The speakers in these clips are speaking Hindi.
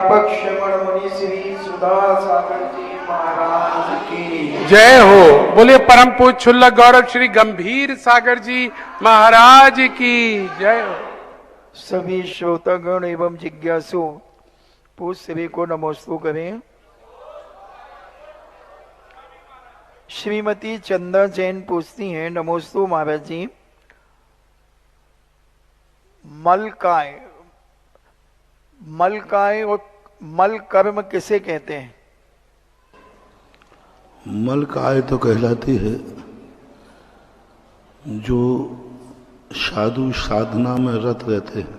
श्रवण मुनि श्री सुधा सागर जी महाराज की जय हो। बोलिए परम पूज्य क्षुल्लक गौरव श्री गंभीर सागर जी महाराज की जय हो। सभी श्रोतागण एवं जिज्ञासु पूज सभी को नमोस्तु करें। श्रीमती चंदा जैन पूछती हैं, नमोस्तु महाराज जी, मलकाय और मल कर्म किसे कहते हैं? मलकाय तो कहलाती है जो साधु साधना में रत रहते हैं,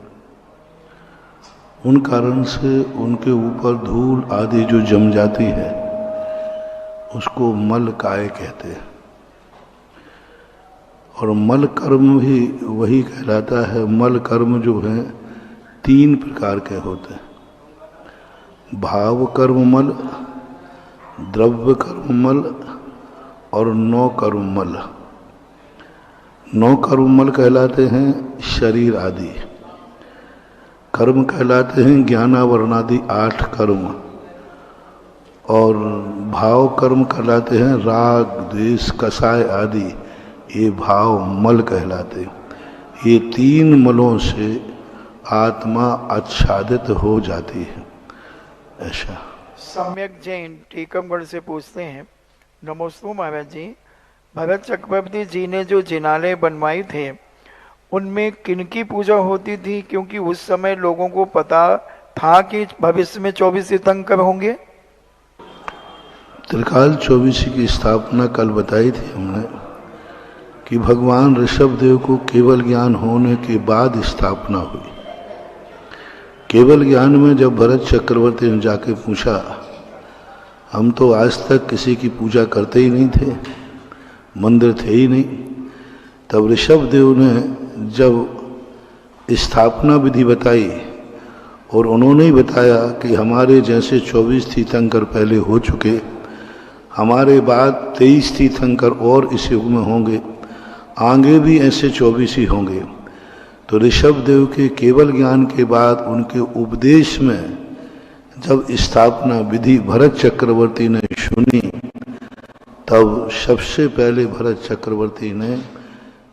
उन कारण से उनके ऊपर धूल आदि जो जम जाती है उसको मलकाय कहते हैं। और मल कर्म भी वही कहलाता है। मल कर्म जो है 3 प्रकार के होते हैं, भाव कर्म मल, द्रव्य कर्म मल और नौ कर्म मल। 9 कर्म मल कहलाते हैं शरीर आदि, कर्म कहलाते हैं ज्ञानावरणादि 8 कर्म, और भाव कर्म कहलाते हैं राग द्वेष कषाय आदि, ये भाव मल कहलाते हैं। ये 3 मलों से आत्मा आच्छादित हो जाती है। ऐसा सम्यक जैन टीकमगढ़ से पूछते हैं, नमोस्तु महाराज जी, भरत चक्रवर्ती जी ने जो जिनालय बनवाए थे उनमें किनकी पूजा होती थी? क्योंकि उस समय लोगों को पता था कि भविष्य में 24 तीर्थंकर होंगे। त्रिकाल 24 की स्थापना कल बताई थी हमने कि भगवान ऋषभ देव को केवल ज्ञान होने के बाद स्थापना हुई। केवल ज्ञान में जब भरत चक्रवर्ती ने जाके पूछा, हम तो आज तक किसी की पूजा करते ही नहीं थे, मंदिर थे ही नहीं, तब ऋषभ देव ने जब स्थापना विधि बताई और उन्होंने ही बताया कि हमारे जैसे 24 तीर्थंकर पहले हो चुके, हमारे बाद 23 तीर्थंकर और इस युग में होंगे, आगे भी ऐसे 24 ही होंगे। तो ऋषभ देव के केवल ज्ञान के बाद उनके उपदेश में जब स्थापना विधि भरत चक्रवर्ती ने सुनी, तब सबसे पहले भरत चक्रवर्ती ने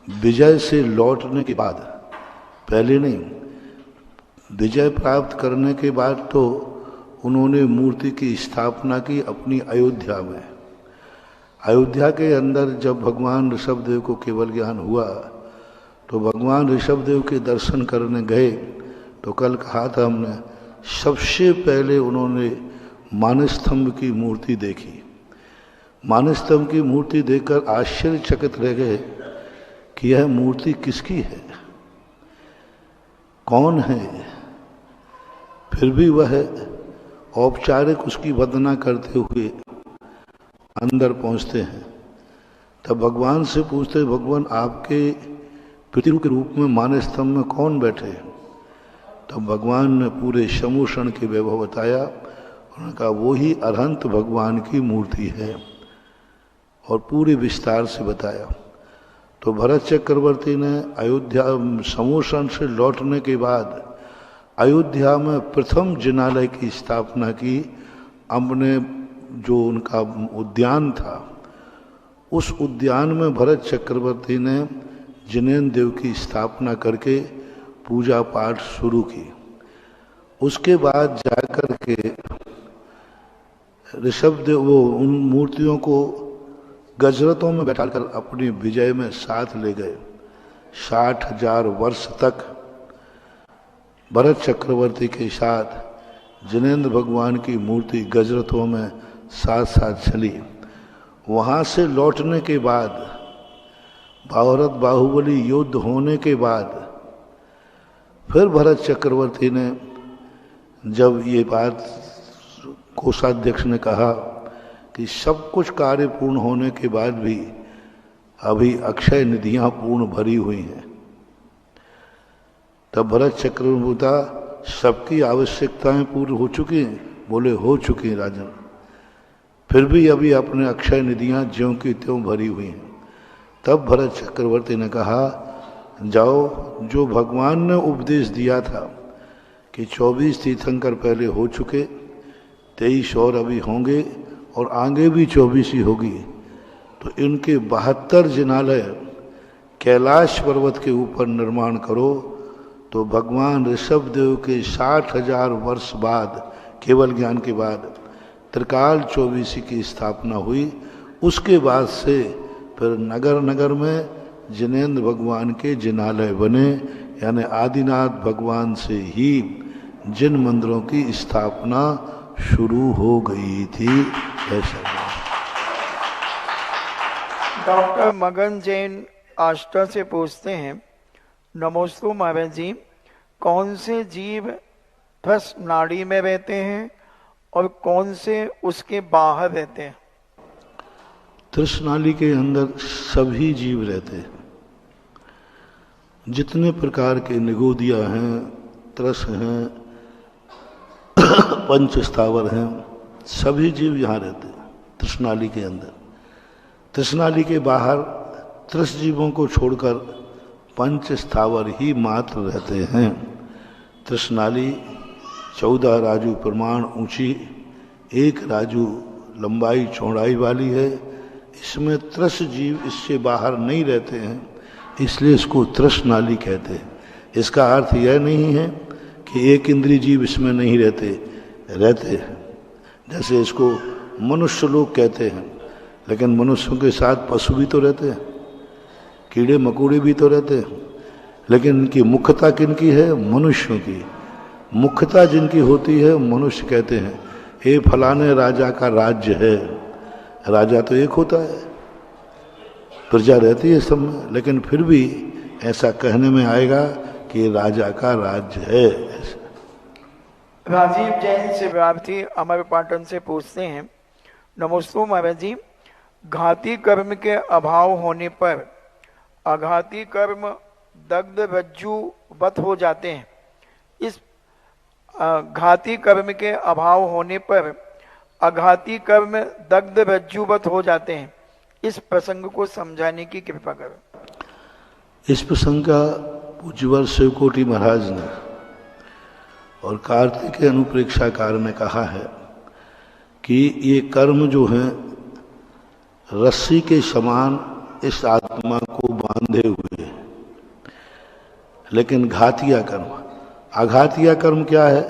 विजय से लौटने के बाद, पहले नहीं, विजय प्राप्त करने के बाद तो उन्होंने मूर्ति की स्थापना की अपनी अयोध्या में। अयोध्या के अंदर जब भगवान ऋषभ देव को केवल ज्ञान हुआ तो भगवान ऋषभ देव के दर्शन करने गए, तो कल कहा था हमने, सबसे पहले उन्होंने मानस्तंभ की मूर्ति देखी। मानस्तंभ की मूर्ति देखकर आश्चर्यचकित रह गए कि यह मूर्ति किसकी है, कौन है। फिर भी वह औपचारिक उसकी वंदना करते हुए अंदर पहुंचते हैं। तब भगवान से पूछते, भगवान आपके पितृ के रूप में मानस्तंभ में कौन बैठे? तब भगवान ने पूरे समूषण के वैभव बताया। उन्होंने कहा वो ही अरहंत भगवान की मूर्ति है, और पूरे विस्तार से बताया। तो भरत चक्रवर्ती ने अयोध्या समूषण से लौटने के बाद अयोध्या में प्रथम जिनालय की स्थापना की। अपने जो उनका उद्यान था, उस उद्यान में भरत चक्रवर्ती ने जिनेन्द्र देव की स्थापना करके पूजा पाठ शुरू की। उसके बाद जाकर के ऋषभ देव वो उन मूर्तियों को गजरतों में बैठाकर अपनी विजय में साथ ले गए। 60,000 वर्ष तक भरत चक्रवर्ती के साथ जिनेन्द्र भगवान की मूर्ति गजरतों में साथ साथ चली। वहाँ से लौटने के बाद, भारत बाहुबली युद्ध होने के बाद, फिर भरत चक्रवर्ती ने जब ये बात कोषाध्यक्ष ने कहा कि सब कुछ कार्य पूर्ण होने के बाद भी अभी अक्षय निधियां पूर्ण भरी हुई हैं, तब भरत चक्रवर्ती बोला, सबकी आवश्यकताएं पूरी हो चुकी हैं? बोले हो चुकी हैं राजन, फिर भी अभी अपने अक्षय निधियां ज्यों की त्यों भरी हुई हैं। तब भरत चक्रवर्ती ने कहा, जाओ, जो भगवान ने उपदेश दिया था कि 24 तीर्थंकर पहले हो चुके, 23 और अभी होंगे और आगे भी 24 ही होगी। तो इनके 72 जिनालय कैलाश पर्वत के ऊपर निर्माण करो, तो भगवान ऋषभ देव के 60,000 वर्ष बाद, केवल ज्ञान के बाद त्रिकाल 24 की स्थापना हुई। उसके बाद से फिर नगर नगर में जिनेन्द्र भगवान के जिनालय बने, यानी आदिनाथ भगवान से ही जिन मंदिरों की स्थापना शुरू हो गई थी। ऐसा डॉक्टर मगन जैन आष्टा से पूछते हैं, नमोस्तु महाराज जी, कौन से जीव फस नाड़ी में रहते हैं और कौन से उसके बाहर रहते हैं? तृष्णाली के अंदर सभी जीव रहते हैं। जितने प्रकार के निगोदिया हैं, त्रस हैं, पंच स्थावर हैं, सभी जीव यहाँ रहते हैं तृष्णाली के अंदर। तृष्णाली के बाहर त्रस जीवों को छोड़कर पंच स्थावर ही मात्र रहते हैं। तृष्णाली 14 राजू प्रमाण ऊंची, 1 राजू लंबाई चौड़ाई वाली है। इसमें त्रस जीव इससे बाहर नहीं रहते हैं, इसलिए इसको तृष्णाली कहते हैं। इसका अर्थ यह नहीं है कि एक इंद्रिय जीव इसमें नहीं रहते हैं। जैसे इसको मनुष्य लोग कहते हैं, लेकिन मनुष्यों के साथ पशु भी तो रहते हैं, कीड़े मकोड़े भी तो रहते हैं। लेकिन इनकी मुख्यता किनकी है? मनुष्यों की। मुख्यता जिनकी होती है मनुष्य कहते हैं। ये फलाने राजा का राज्य है, राजा तो एक होता है, प्रजा रहती है सब में, लेकिन फिर भी ऐसा कहने में आएगा कि राजा का राज्य है। राजीव जैन शिवरार्थी अमर पाटन से पूछते हैं, नमोस्तु महाराज जी, घाती कर्म के अभाव होने पर अघाती कर्म दग्ध रज्जुवत हो जाते हैं। इस घाती कर्म के अभाव होने पर अघाती कर्म दग्ध रज्जुवत हो जाते हैं। इस प्रसंग को समझाने की कृपा करो। इस प्रसंग का पूज्यवर शिवकोटि महाराज ने और कार्तिक अनुप्रेक्षाकार ने कहा है कि ये कर्म जो है रस्सी के समान इस आत्मा को बांधे हुए है। लेकिन घातिया कर्म, आघातिया कर्म क्या है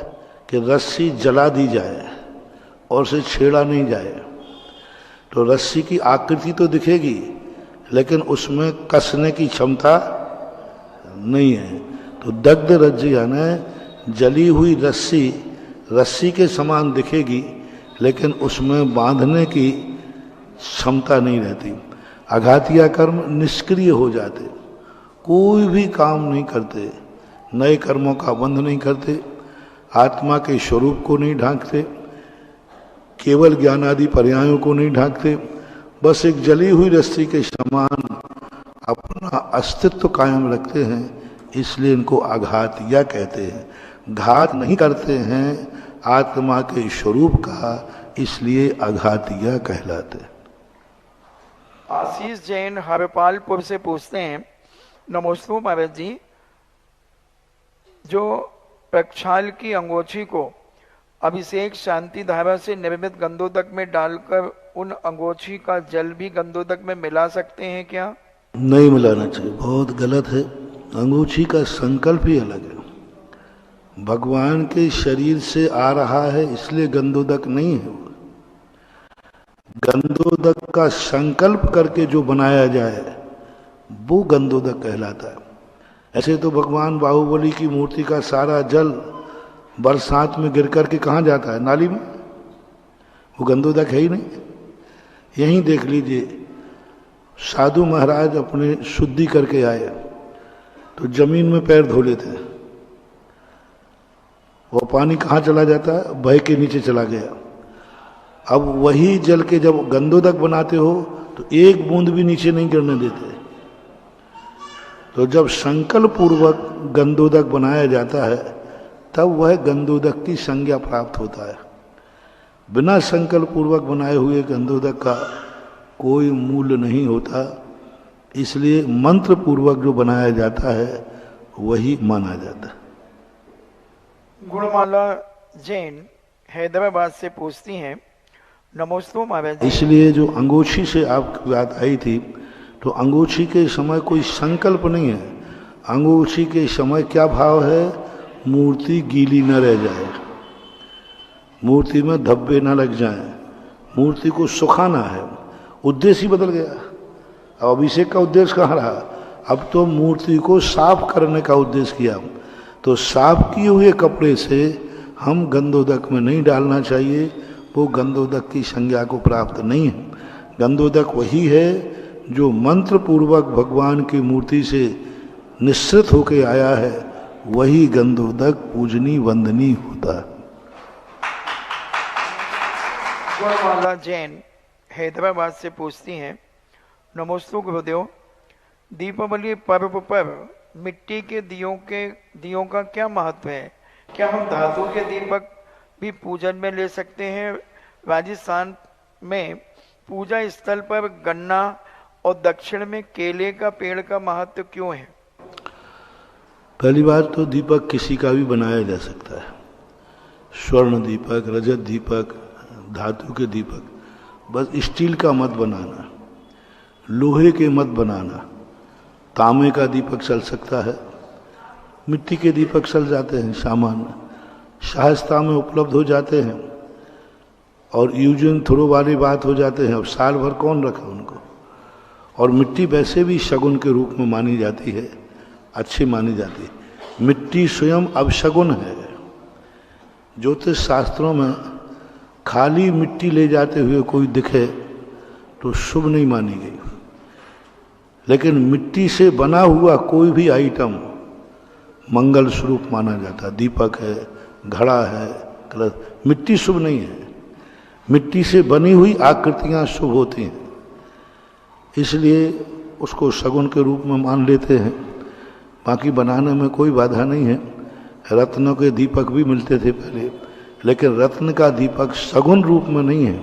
कि रस्सी जला दी जाए और उसे छेड़ा नहीं जाए, तो रस्सी की आकृति तो दिखेगी लेकिन उसमें कसने की क्षमता नहीं है। तो दग्ध रज्जु यानी जली हुई रस्सी रस्सी के समान दिखेगी लेकिन उसमें बांधने की क्षमता नहीं रहती। आघातिया कर्म निष्क्रिय हो जाते, कोई भी काम नहीं करते, नए कर्मों का बंध नहीं करते, आत्मा के स्वरूप को नहीं ढांकते, केवल ज्ञान आदि पर्यायों को नहीं ढांकते, बस एक जली हुई रस्सी के समान अपना अस्तित्व कायम रखते हैं। इसलिए इनको आघातिया कहते हैं। घात नहीं करते हैं आत्मा के स्वरूप का, इसलिए आघातिया कहलाते हैं। आशीष जैन हरपालपुर से पूछते हैं, नमोस्तु महाराज जी, जो प्रक्षाल की अंगोछी को अभिषेक शांति धारा से निर्मित गंधोदक में डालकर उन अंगोछी का जल भी गंधोदक में मिला सकते हैं क्या? नहीं मिलाना चाहिए, बहुत गलत है। अंगोछी का संकल्प ही अलग है, भगवान के शरीर से आ रहा है, इसलिए गंधोदक नहीं है। गंधोदक का संकल्प करके जो बनाया जाए वो गंधोदक कहलाता है। ऐसे तो भगवान बाहुबली की मूर्ति का सारा जल बरसात में गिर करके कहाँ जाता है? नाली में। वो गंधोदक है ही नहीं। यहीं देख लीजिए, साधु महाराज अपने शुद्धि करके आए तो जमीन में पैर धो लेते, वो पानी कहाँ चला जाता है? बह के नीचे चला गया। अब वही जल के जब गंधोदक बनाते हो तो एक बूंद भी नीचे नहीं गिरने देते। तो जब संकल्प पूर्वक गंधोदक बनाया जाता है तब वह गंधोदक की संज्ञा प्राप्त होता है। बिना संकल्प पूर्वक बनाए हुए गंधोदक का कोई मूल्य नहीं होता। इसलिए मंत्र पूर्वक जो बनाया जाता है वही माना जाता है। गुणमाला जैन हैदराबाद से पूछती हैं, नमोस्तु महाराज जी। इसलिए जो अंगोछी से आपकी बात आई थी, तो अंगोछी के समय कोई संकल्प नहीं है। अंगोछी के समय क्या भाव है? मूर्ति गीली न रह जाए, मूर्ति में धब्बे न लग जाएं, मूर्ति को सुखाना है। उद्देश्य ही बदल गया। अब अभिषेक का उद्देश्य कहाँ रहा? अब तो मूर्ति को साफ करने का उद्देश्य किया। तो साफ किए हुए कपड़े से हम गंधोदक में नहीं डालना चाहिए, वो गंधोदक की संज्ञा को प्राप्त नहीं है। गंधोदक वही है जो मंत्र पूर्वक भगवान की मूर्ति से निश्चित होके आया है, वही गंधोदक पूजनी वंदनी होता है। गुणमाला जैन हैदराबाद से पूछती हैं, नमोस्तु गुरुदेव, दीपावली पर्व पर मिट्टी के दियों का क्या महत्व है? क्या हम धातु के दीपक भी पूजन में ले सकते हैं? राजस्थान में पूजा स्थल पर गन्ना और दक्षिण में केले का पेड़ का महत्व क्यों है? पहली बात तो दीपक किसी का भी बनाया जा सकता है। स्वर्ण दीपक, रजत दीपक, धातु के दीपक, बस स्टील का मत बनाना, लोहे के मत बनाना। तांबे का दीपक चल सकता है, मिट्टी के दीपक चल जाते हैं, सामान्य शायस्ता में उपलब्ध हो जाते हैं और यूजन थ्रो वाली बात हो जाते हैं। अब साल भर कौन रखे उनको? और मिट्टी वैसे भी शगुन के रूप में मानी जाती है, अच्छी मानी जाती है। मिट्टी स्वयं अपशगुन है। ज्योतिष शास्त्रों में खाली मिट्टी ले जाते हुए कोई दिखे तो शुभ नहीं मानी गई, लेकिन मिट्टी से बना हुआ कोई भी आइटम मंगल स्वरूप माना जाता है। दीपक है, घड़ा है, कलश, मिट्टी शुभ नहीं है। मिट्टी से बनी हुई आकृतियां शुभ होती हैं, इसलिए उसको शगुन के रूप में मान लेते हैं। बाकी बनाने में कोई बाधा नहीं है। रत्नों के दीपक भी मिलते थे पहले, लेकिन रत्न का दीपक सगुन रूप में नहीं है।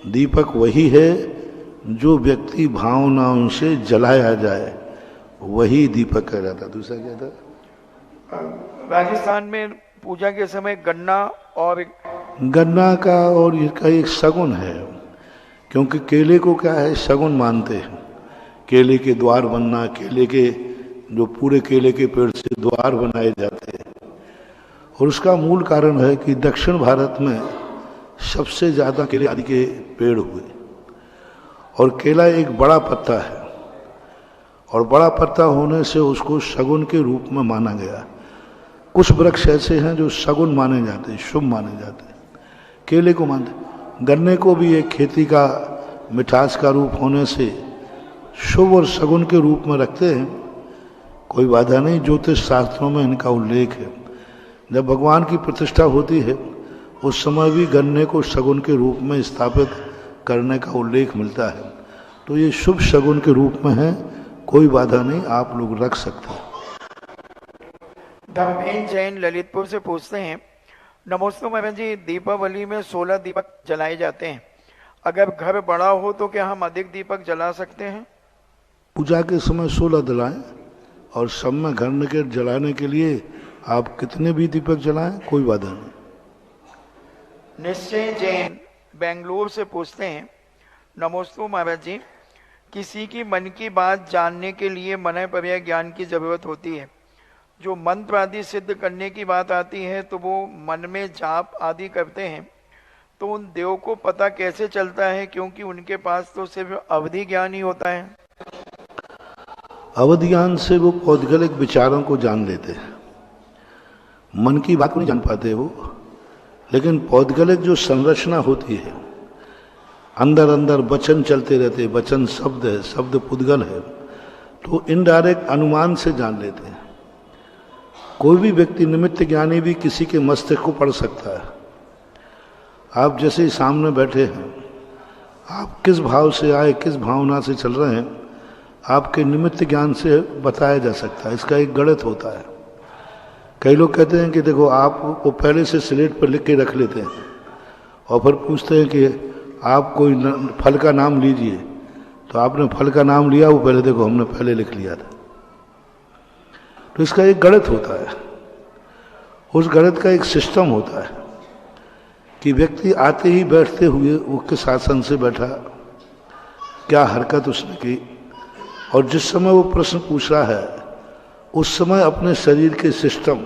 दीपक वही है जो व्यक्ति भावनाओं से जलाया जाए, वही दीपक कह जाता। दूसरा क्या था? राजस्थान में पूजा के समय गन्ना का और इसका एक सगुन है, क्योंकि केले को क्या है, सगुन मानते हैं। केले के द्वार बनना, केले के जो पूरे केले के पेड़ से द्वार बनाए जाते हैं। और उसका मूल कारण है कि दक्षिण भारत में सबसे ज्यादा केले आदि के पेड़ हुए, और केला एक बड़ा पत्ता है, और बड़ा पत्ता होने से उसको शगुन के रूप में माना गया। कुछ वृक्ष ऐसे हैं जो शगुन माने जाते हैं, शुभ माने जाते हैं, केले को मानते। गन्ने को भी एक खेती का मिठास का रूप होने से शुभ और शगुन के रूप में रखते हैं, कोई बाधा नहीं। ज्योतिष शास्त्रों में इनका उल्लेख है। जब भगवान की प्रतिष्ठा होती है उस समय भी गन्ने को शगुन के रूप में स्थापित करने का उल्लेख मिलता है। तो ये शुभ शगुन के रूप में है, कोई बाधा नहीं, आप लोग रख सकते हैं। धर्मेंद्र जैन ललितपुर से पूछते हैं, नमस्ते महाराज जी, दीपावली में 16 दीपक जलाए जाते हैं। अगर घर बड़ा हो तो क्या हम अधिक दीपक जला सकते हैं? पूजा के समय 16 जलाएं, और सब में घर के जलाने के लिए आप कितने भी दीपक जलाएं, कोई बाधा नहीं। निश्चय जैन बेंगलुरु से पूछते हैं, नमस्ते महाराज जी, किसी की मन की बात जानने के लिए मन पर्याय ज्ञान की जरूरत होती है। जो मंत्र आदि सिद्ध करने की बात आती है तो वो मन में जाप आदि करते हैं, तो उन देव को पता कैसे चलता है, क्योंकि उनके पास तो सिर्फ अवधि ज्ञान ही होता है। अवधि ज्ञान से वो पौद्गलिक विचारों को जान लेते हैं, मन की बात को नहीं जान पाते वो। लेकिन पौद्गलिक जो संरचना होती है, अंदर अंदर वचन चलते रहते, वचन शब्द है, शब्द पुद्गल है, तो इनडायरेक्ट अनुमान से जान लेते हैं। कोई भी व्यक्ति निमित्त ज्ञानी भी किसी के मस्तिष्क को पढ़ सकता है। आप जैसे सामने बैठे हैं, आप किस भाव से आए, किस भावना से चल रहे हैं, आपके निमित्त ज्ञान से बताया जा सकता है। इसका एक गणित होता है। कई लोग कहते हैं कि देखो, आप वो पहले से स्लेट पर लिख के रख लेते हैं और फिर पूछते हैं कि आप कोई फल का नाम लीजिए, तो आपने फल का नाम लिया, वो पहले देखो हमने पहले लिख लिया था। तो इसका एक गणित होता है। उस गणित का एक सिस्टम होता है कि व्यक्ति आते ही बैठते हुए वो किस आसन से बैठा, क्या हरकत उसने की, और जिस समय वो प्रश्न पूछ रहा है उस समय अपने शरीर के सिस्टम,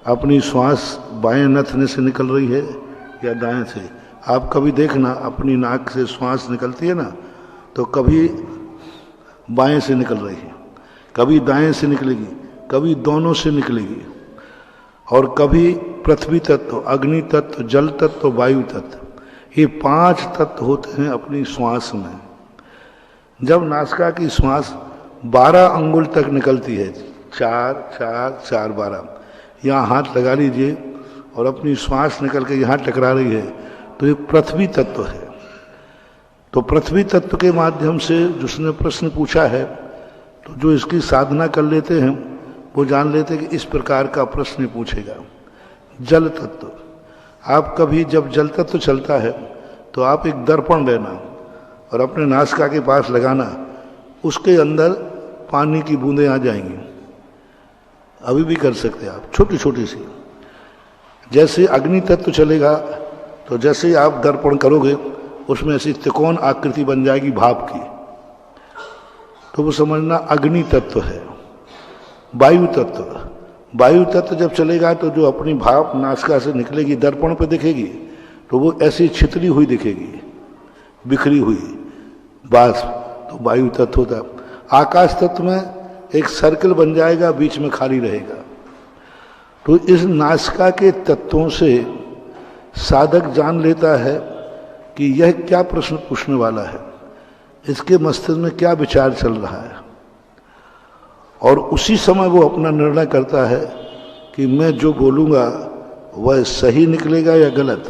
अपनी श्वास बाएं नथने से निकल रही है या दाएं से। आप कभी देखना, अपनी नाक से श्वास निकलती है ना, तो कभी बाएं से निकल रही है, कभी दाएं से निकलेगी, कभी दोनों से निकलेगी, और कभी पृथ्वी तत्व, अग्नि तत्व, जल तत्व, वायु तत्व, ये 5 तत्व होते हैं अपनी श्वास में। जब नासिका की श्वास 12 अंगुल तक निकलती है, 4 4 4 12, यहाँ हाथ लगा लीजिए और अपनी श्वास निकल के यहाँ टकरा रही है, तो ये पृथ्वी तत्व है। तो पृथ्वी तत्व के माध्यम से जिसने प्रश्न पूछा है, तो जो इसकी साधना कर लेते हैं वो जान लेते हैं कि इस प्रकार का प्रश्न पूछेगा। जल तत्व, आप कभी जब जल तत्व चलता है तो आप एक दर्पण लेना और अपने नासिका के पास लगाना, उसके अंदर पानी की बूंदें आ जाएंगी। अभी भी कर सकते हैं आप, छोटी छोटी सी। जैसे अग्नि तत्व चलेगा तो जैसे ही आप दर्पण करोगे उसमें ऐसी त्रिकोण आकृति बन जाएगी भाप की, तो वो समझना अग्नि तत्व है। वायु तत्व, वायु तत्व जब चलेगा तो जो अपनी भाप नासिका से निकलेगी दर्पण पे दिखेगी, तो वो ऐसी छितरी हुई दिखेगी, बिखरी हुई बाष्प, तो वायु तत्व होता है। आकाश तत्व में एक सर्कल बन जाएगा, बीच में खाली रहेगा। तो इस नासिका के तत्वों से साधक जान लेता है कि यह क्या प्रश्न पूछने वाला है, इसके मस्तिष्क में क्या विचार चल रहा है, और उसी समय वो अपना निर्णय करता है कि मैं जो बोलूंगा वह सही निकलेगा या गलत।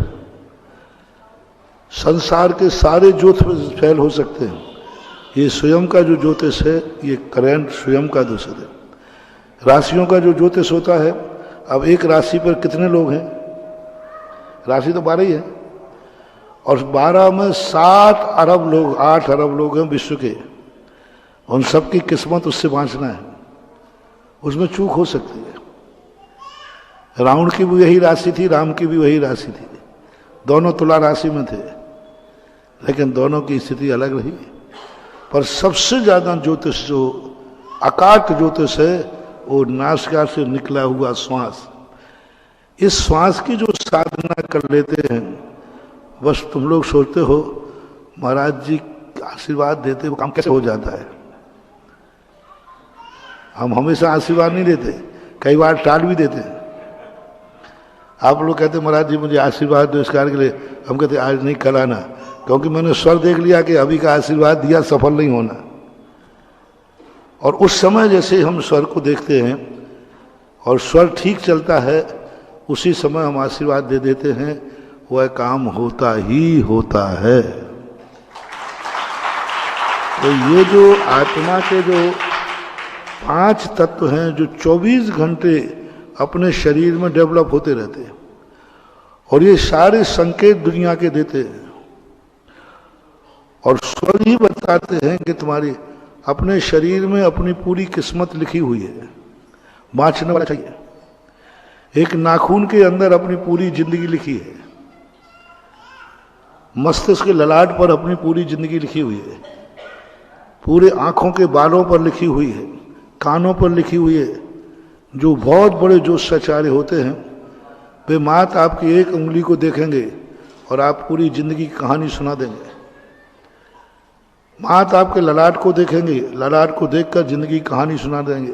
संसार के सारे ज्योतिष फैल हो सकते हैं, ये स्वयं का जो ज्योतिष है ये करंट स्वयं का दूसर है। राशियों का जो ज्योतिष होता है, अब एक राशि पर कितने लोग हैं, राशि तो 12 ही है, और 12 में 7 अरब लोग, 8 अरब लोग हैं विश्व के, उन सबकी किस्मत उससे बांचना है, उसमें चूक हो सकती है। रावण की भी यही राशि थी, राम की भी वही राशि थी, दोनों तुला राशि में थे, लेकिन दोनों की स्थिति अलग रही। पर सबसे ज्यादा ज्योतिष जो अकाट ज्योतिष है वो नासिका से निकला हुआ श्वास। इस श्वास की जो साधना कर लेते हैं, बस तुम लोग सोचते हो महाराज जी आशीर्वाद देते, वो काम कैसे हो जाता है। हम हमेशा आशीर्वाद नहीं देते, कई बार टाल भी देते हैं। आप लोग कहते महाराज जी मुझे आशीर्वाद दो इस कार्य के लिए, हम कहते आज नहीं कल आना, क्योंकि मैंने स्वर देख लिया कि अभी का आशीर्वाद दिया सफल नहीं होना। और उस समय जैसे हम स्वर को देखते हैं और स्वर ठीक चलता है, उसी समय हम आशीर्वाद दे देते हैं, वह काम होता ही होता है। तो ये जो आत्मा के जो 5 तत्व हैं जो 24 घंटे अपने शरीर में डेवलप होते रहते हैं, और ये सारे संकेत दुनिया के देते हैं, और स्वर ही बताते हैं कि तुम्हारी अपने शरीर में अपनी पूरी किस्मत लिखी हुई है, बांचने वाला चाहिए। एक नाखून के अंदर अपनी पूरी जिंदगी लिखी है, मस्तिष्क के ललाट पर अपनी पूरी जिंदगी लिखी हुई है, पूरे आंखों के बालों पर लिखी हुई है, कानों पर लिखी हुई है। जो बहुत बड़े ज्योतिषाचार्य होते हैं वे मात्र आपकी एक उंगली को देखेंगे और आप पूरी जिंदगी की कहानी सुना देंगे। मात्र आपके ललाट को देखेंगे, ललाट को देखकर जिंदगी की कहानी सुना देंगे।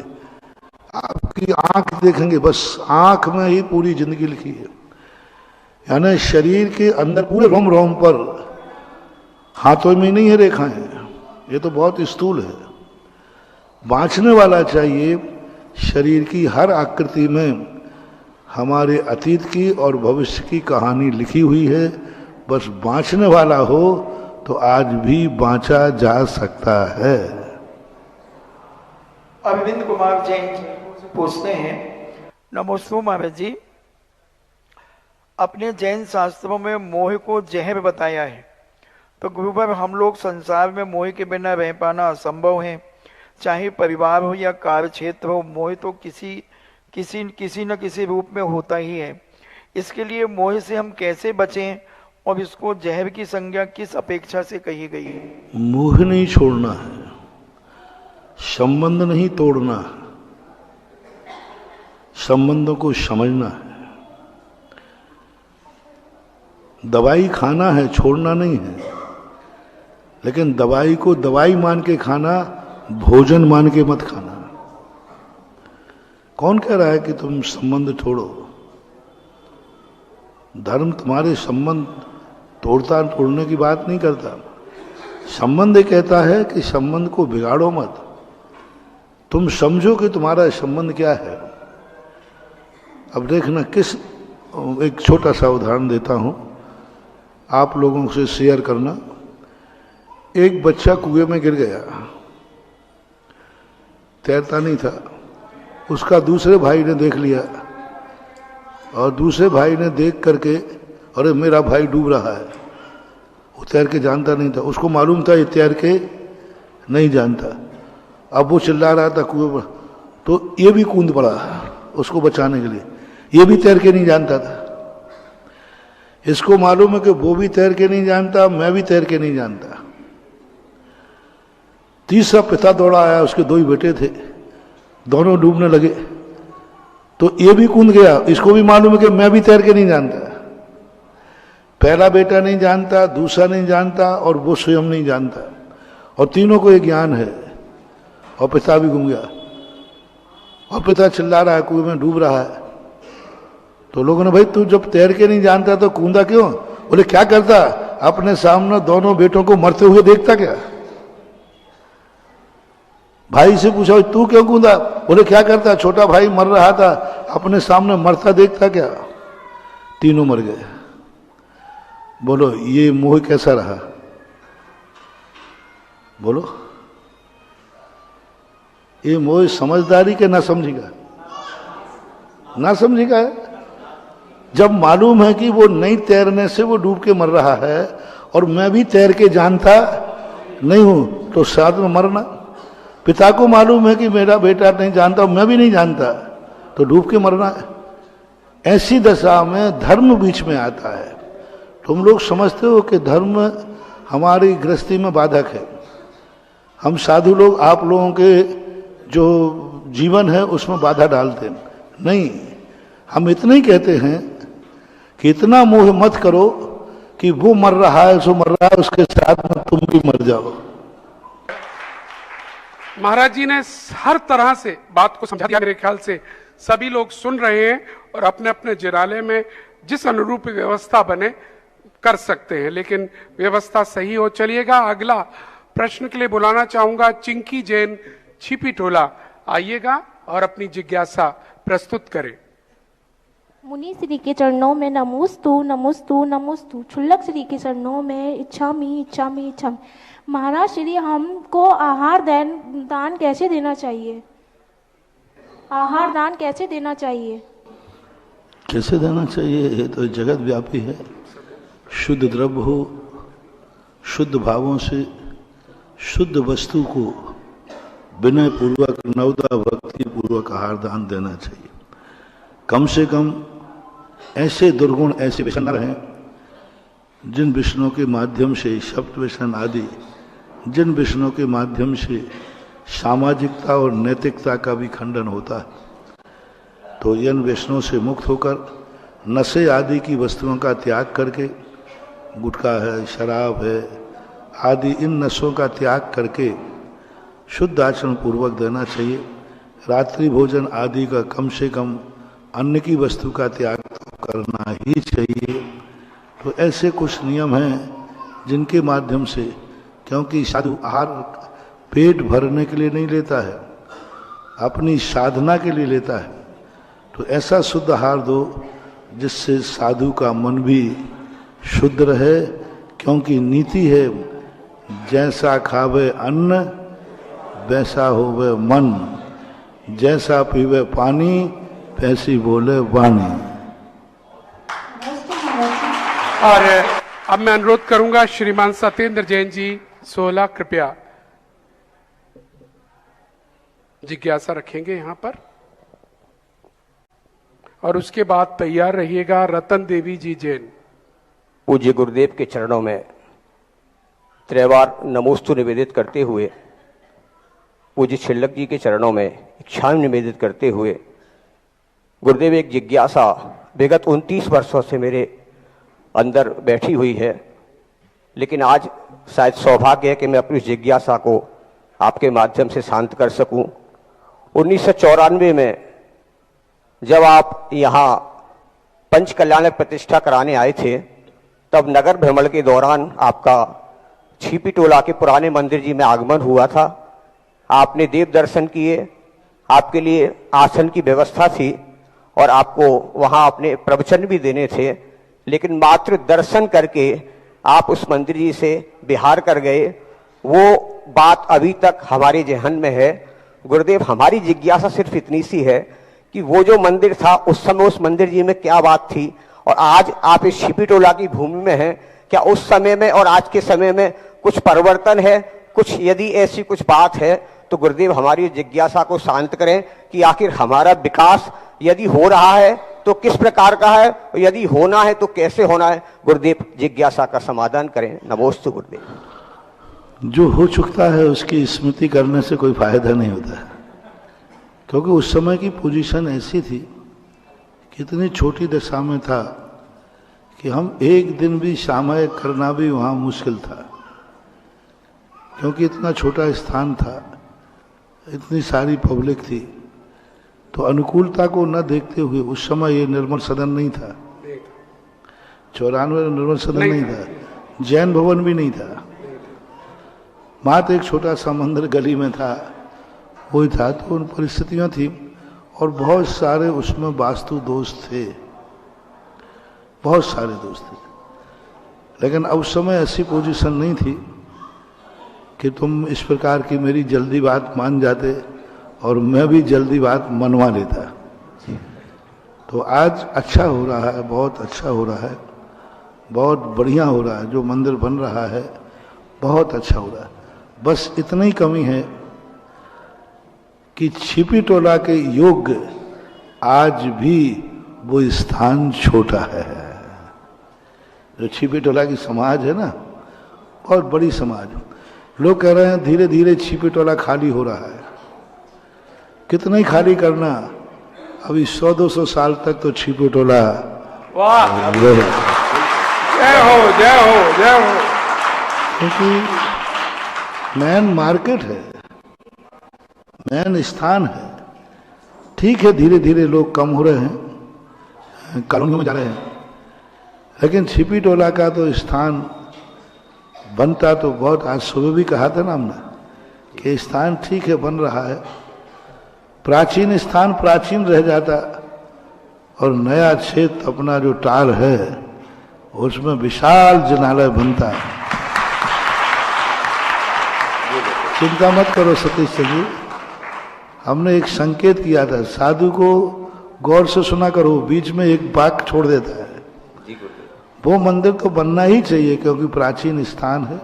आपकी आंख देखेंगे, बस आंख में ही पूरी जिंदगी लिखी है। यानी शरीर के अंदर पूरे रोम रोम पर, हाथों में नहीं है रेखाएं, ये तो बहुत स्थूल है। बांचने वाला चाहिए, शरीर की हर आकृति में हमारे अतीत की और भविष्य की कहानी लिखी हुई है। बस बांचने वाला हो तो आज भी बांचा जा सकता है। अरविंद कुमार जैन पूछते हैं, नमोस्तु महाराज जी, अपने जैन शास्त्रों में मोह को जहर बताया है, तो गुरुवर हम लोग संसार में मोह के बिना रह पाना असंभव है। चाहे परिवार हो या कार्य क्षेत्र हो, मोह तो किसी किसी न किसी रूप में होता ही है। इसके लिए मोह से हम कैसे बचें और इसको जहर की संज्ञा किस अपेक्षा से कही गई है? मोह नहीं छोड़ना है, संबंध नहीं तोड़ना है, संबंधों को समझना है। दवाई खाना है, छोड़ना नहीं है, लेकिन दवाई को दवाई मान के खाना, भोजन मान के मत खाना। कौन कह रहा है कि तुम संबंध छोड़ो? धर्म तुम्हारे संबंध तोड़ने की बात नहीं करता। संबंध ये कहता है कि संबंध को बिगाड़ो मत, तुम समझो कि तुम्हारा संबंध क्या है। अब देखना, एक छोटा सा उदाहरण देता हूं, आप लोगों से शेयर करना। एक बच्चा कुएं में गिर गया, तैरता नहीं था, उसका दूसरे भाई ने देख लिया और दूसरे भाई ने देख करके, अरे मेरा भाई डूब रहा है, वो तैर के जानता नहीं था, उसको मालूम था ये तैर के नहीं जानता। अब वो चिल्ला रहा था कुएं में, तो ये भी कूद पड़ा उसको बचाने के लिए, ये भी तैर के नहीं जानता था। इसको मालूम है कि वो भी तैर के नहीं जानता, मैं भी तैर के नहीं जानता। तीसरा पिता दौड़ा आया, उसके दो ही बेटे थे, दोनों डूबने लगे, तो ये भी कूद गया, इसको भी मालूम है कि मैं भी तैर के नहीं जानता। पहला बेटा नहीं जानता, दूसरा नहीं जानता और वो स्वयं नहीं जानता, और तीनों को ये ज्ञान है, और पिता भी घूम गया, और पिता चिल्ला रहा है, कुएं में डूब रहा है। तो लोगों ने, भाई तू जब तैर के नहीं जानता तो कूदा क्यों? बोले क्या करता, अपने सामने दोनों बेटों को मरते हुए देखता क्या? भाई से पूछा, तू क्यों कूदा? बोले क्या करता, छोटा भाई मर रहा था, अपने सामने मरता देखता क्या? तीनों मर गए। बोलो ये मोह कैसा रहा? बोलो, ये मोह समझदारी के ना समझेगा, ना समझेगा है। जब मालूम है कि वो नहीं तैरने से वो डूब के मर रहा है और मैं भी तैर के जानता नहीं हूं, तो साथ में मरना। पिता को मालूम है कि मेरा बेटा नहीं जानता, मैं भी नहीं जानता, तो डूब के मरना है। ऐसी दशा में धर्म बीच में आता है। तुम लोग समझते हो कि धर्म हमारी गृहस्थी में बाधक है। हम साधु लोग आप लोगों के जो जीवन है उसमें बाधा डालते नहीं। हम इतना ही कहते हैं कि इतना मोह मत करो कि वो मर रहा है, सो मर रहा है, उसके साथ में तुम भी मर जाओ। महाराज जी ने हर तरह से बात को समझा दिया। मेरे ख्याल से सभी लोग सुन रहे हैं और अपने अपने जिराले में जिस अनुरूप व्यवस्था बने कर सकते हैं, लेकिन व्यवस्था सही हो। चलिएगा, अगला प्रश्न के लिए बुलाना चाहूंगा चिंकी जैन, छिपी टोला। आइएगा और अपनी जिज्ञासा प्रस्तुत करें। मुनि श्री के चरणों में नमोस्तु नमोस्तु नमोस्तु। क्षुल्लक श्री के चरणों में इच्छामि इच्छामि इच्छामि। महाराज श्री, हमको आहार दान कैसे देना चाहिए? आहार दान कैसे देना चाहिए? कैसे देना चाहिए? ये तो जगत व्यापी है। शुद्ध द्रव्य हो, शुद्ध भावों से शुद्ध वस्तु को विनय पूर्वक, नवदा भक्ति पूर्वक आहार दान देना चाहिए। कम से कम ऐसे दुर्गुण, ऐसे व्यसन न रहें जिन विषयों के माध्यम से शब्द व्यसन आदि, जिन विषयों के माध्यम से सामाजिकता और नैतिकता का भी खंडन होता है। तो इन व्यसनों से मुक्त होकर नशे आदि की वस्तुओं का त्याग करके, गुटखा है, शराब है आदि, इन नशों का त्याग करके शुद्ध आचरण पूर्वक देना चाहिए। रात्रि भोजन आदि का कम से कम अन्न की वस्तु का त्याग तो करना ही चाहिए। तो ऐसे कुछ नियम हैं जिनके माध्यम से, क्योंकि साधु आहार पेट भरने के लिए नहीं लेता है, अपनी साधना के लिए लेता है। तो ऐसा शुद्ध आहार दो जिससे साधु का मन भी शुद्ध रहे, क्योंकि नीति है जैसा खावे अन्न वैसा होवे मन, जैसा पीवे पानी वैसी बोले वाणी। और अब मैं अनुरोध करूंगा श्रीमान सत्येंद्र जैन जी, 16 कृपया जिज्ञासा रखेंगे यहां पर। और उसके बाद तैयार रहिएगा रतन देवी जी जैन। पूज्य गुरुदेव के चरणों में त्रैवार नमोस्तु निवेदित करते हुए, पूज्य छिल्लक जी के चरणों में इच्छा निवेदित करते हुए, गुरुदेव एक जिज्ञासा विगत 29 वर्षों से मेरे अंदर बैठी हुई है, लेकिन आज शायद सौभाग्य है कि मैं अपनी जिज्ञासा को आपके माध्यम से शांत कर सकूं। 1994 में जब आप यहाँ पंच कल्याणक प्रतिष्ठा कराने आए थे, तब नगर भ्रमण के दौरान आपका छिपी टोला के पुराने मंदिर जी में आगमन हुआ था। आपने देव दर्शन किए, आपके लिए आसन की व्यवस्था थी और आपको वहां अपने प्रवचन भी देने थे, लेकिन मात्र दर्शन करके आप उस मंदिर जी से बिहार कर गए। वो बात अभी तक हमारे जहन में है। गुरुदेव, हमारी जिज्ञासा सिर्फ इतनी सी है कि वो जो मंदिर था उस समय उस मंदिर जी में क्या बात थी, और आज आप इस छिपी टोला की भूमि में हैं, क्या उस समय में और आज के समय में कुछ परिवर्तन है? कुछ यदि ऐसी कुछ बात है तो गुरुदेव हमारी जिज्ञासा को शांत करें कि आखिर हमारा विकास यदि हो रहा है तो किस प्रकार का है, और यदि होना है तो कैसे होना है। गुरुदेव जिज्ञासा का समाधान करें। नमोस्तु गुरुदेव। जो हो चुका है उसकी स्मृति करने से कोई फायदा नहीं होता है, क्योंकि उस समय की पोजीशन ऐसी थी, कितनी छोटी दशा में था कि हम एक दिन भी सामयिक करना भी वहाँ मुश्किल था, क्योंकि इतना छोटा स्थान था, इतनी सारी पब्लिक थी। तो अनुकूलता को न देखते हुए उस समय ये निर्मल सदन नहीं था, 94 निर्मल सदन नहीं था, जैन भवन भी नहीं था, मात्र एक छोटा सा मंदिर गली में था, वही था। तो उन परिस्थितियां थी और बहुत सारे उसमें वास्तु दोष थे, बहुत सारे दोष थे। लेकिन अब समय ऐसी पोजीशन नहीं थी कि तुम इस प्रकार की मेरी जल्दी बात मान जाते और मैं भी जल्दी बात मनवा लेता। तो आज अच्छा हो रहा है, बहुत अच्छा हो रहा है, बहुत बढ़िया हो रहा है। जो मंदिर बन रहा है बहुत अच्छा हो रहा है। बस इतनी ही कमी है कि छिपी टोला के योग्य आज भी वो स्थान छोटा है। जो छिपी टोला की समाज है ना, बहुत बड़ी समाज। लोग कह रहे हैं धीरे धीरे छिपी टोला खाली हो रहा है। कितना ही खाली करना, अभी 100-200 साल तक तो छिपी टोला वाह, जय हो जय हो जय हो। क्योंकि मैन मार्केट है, मैन स्थान है। ठीक है, धीरे धीरे लोग कम हो रहे हैं, कॉलोनियों में जा रहे हैं, लेकिन छिपी टोला का तो स्थान बनता तो बहुत। आज सुबह भी कहा था ना हमने कि स्थान ठीक है बन रहा है, प्राचीन स्थान प्राचीन रह जाता और नया क्षेत्र अपना जो टाल है उसमें विशाल जनालय बनता। चिंता मत करो सतीश जी, हमने एक संकेत किया था, साधु को गौर से सुना करो, बीच में एक बात छोड़ देता है। वो मंदिर तो बनना ही चाहिए, क्योंकि प्राचीन स्थान है,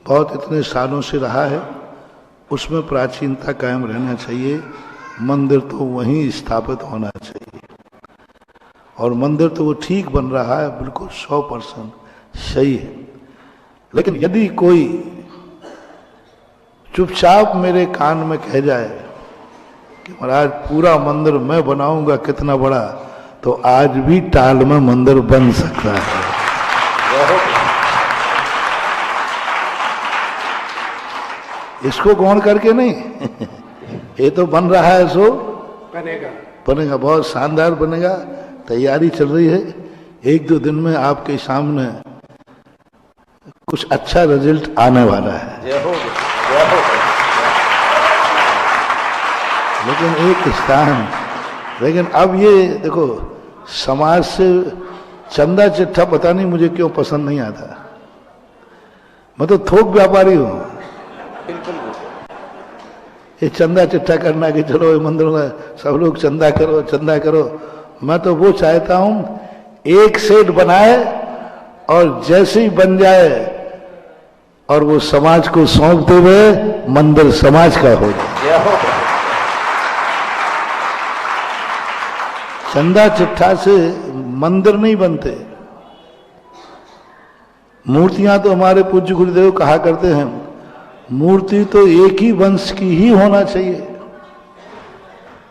बहुत इतने सालों से रहा है, उसमें प्राचीनता कायम रहना चाहिए। मंदिर तो वहीं स्थापित होना चाहिए, और मंदिर तो वो ठीक बन रहा है, बिल्कुल 100% सही है। लेकिन यदि कोई चुपचाप मेरे कान में कह जाए कि महाराज पूरा मंदिर मैं बनाऊंगा कितना बड़ा, तो आज भी टाल में मंदिर बन सकता है। इसको गौण करके नहीं ये तो बन रहा है, सो बनेगा, बहुत शानदार बनेगा। तैयारी चल रही है, 1-2 दिन में आपके सामने कुछ अच्छा रिजल्ट आने वाला है। लेकिन एक स्थान, लेकिन अब ये देखो, समाज से चंदा चिट्ठा पता नहीं मुझे क्यों पसंद नहीं आता। मैं तो थोक व्यापारी हूं। ये चंदा चिट्ठा करना कि चलो ये मंदिर में सब लोग चंदा करो चंदा करो, मैं तो वो चाहता हूं एक सेट बनाए और जैसे ही बन जाए और वो समाज को सौंपते हुए मंदिर समाज का हो जाए। चंदा चिट्ठा से मंदिर नहीं बनते। मूर्तियां तो हमारे पूज्य गुरुदेव कहा करते हैं, मूर्ति तो एक ही वंश की ही होना चाहिए।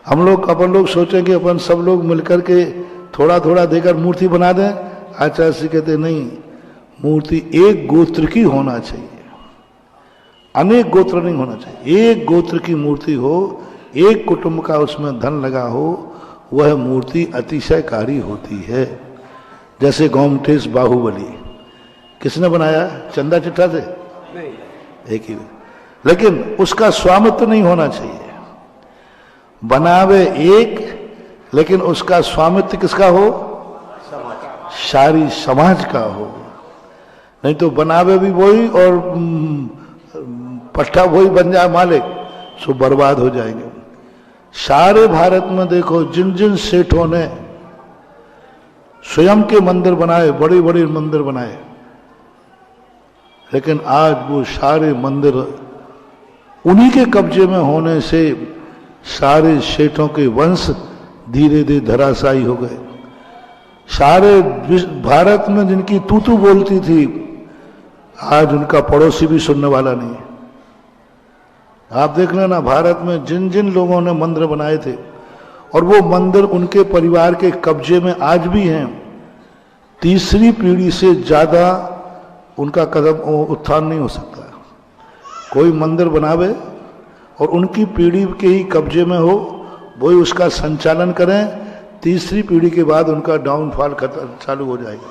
हम लोग अपन लोग सोचें कि अपन सब लोग मिलकर के थोड़ा थोड़ा देकर मूर्ति बना दें। आचार्य जी कहते नहीं, मूर्ति एक गोत्र की होना चाहिए, अनेक गोत्र नहीं होना चाहिए। एक गोत्र की मूर्ति हो, एक कुटुंब का उसमें धन लगा हो, वह मूर्ति अतिशयकारी होती है। जैसे गोमटेश बाहुबली किसने बनाया? चंदा चिट्ठा से नहीं, एक ही, लेकिन उसका स्वामित्व नहीं होना चाहिए। बनावे एक, लेकिन उसका स्वामित्व किसका हो? सारी समाज का हो। नहीं तो बनावे भी वही और पट्टा वही बन जाए मालिक, सो बर्बाद हो जाएंगे। सारे भारत में देखो जिन जिन सेठों ने स्वयं के मंदिर बनाए, बड़े बड़े मंदिर बनाए, लेकिन आज वो सारे मंदिर उन्हीं के कब्जे में होने से सारे सेठों के वंश धीरे धीरे धराशायी हो गए। सारे भारत में जिनकी तूतू बोलती थी, आज उनका पड़ोसी भी सुनने वाला नहीं है। आप देख लेना, भारत में जिन जिन लोगों ने मंदिर बनाए थे और वो मंदिर उनके परिवार के कब्जे में आज भी हैं, तीसरी पीढ़ी से ज्यादा उनका कदम उत्थान नहीं हो सकता। कोई मंदिर बनावे और उनकी पीढ़ी के ही कब्जे में हो, वही उसका संचालन करें, तीसरी पीढ़ी के बाद उनका डाउनफॉल चालू हो जाएगा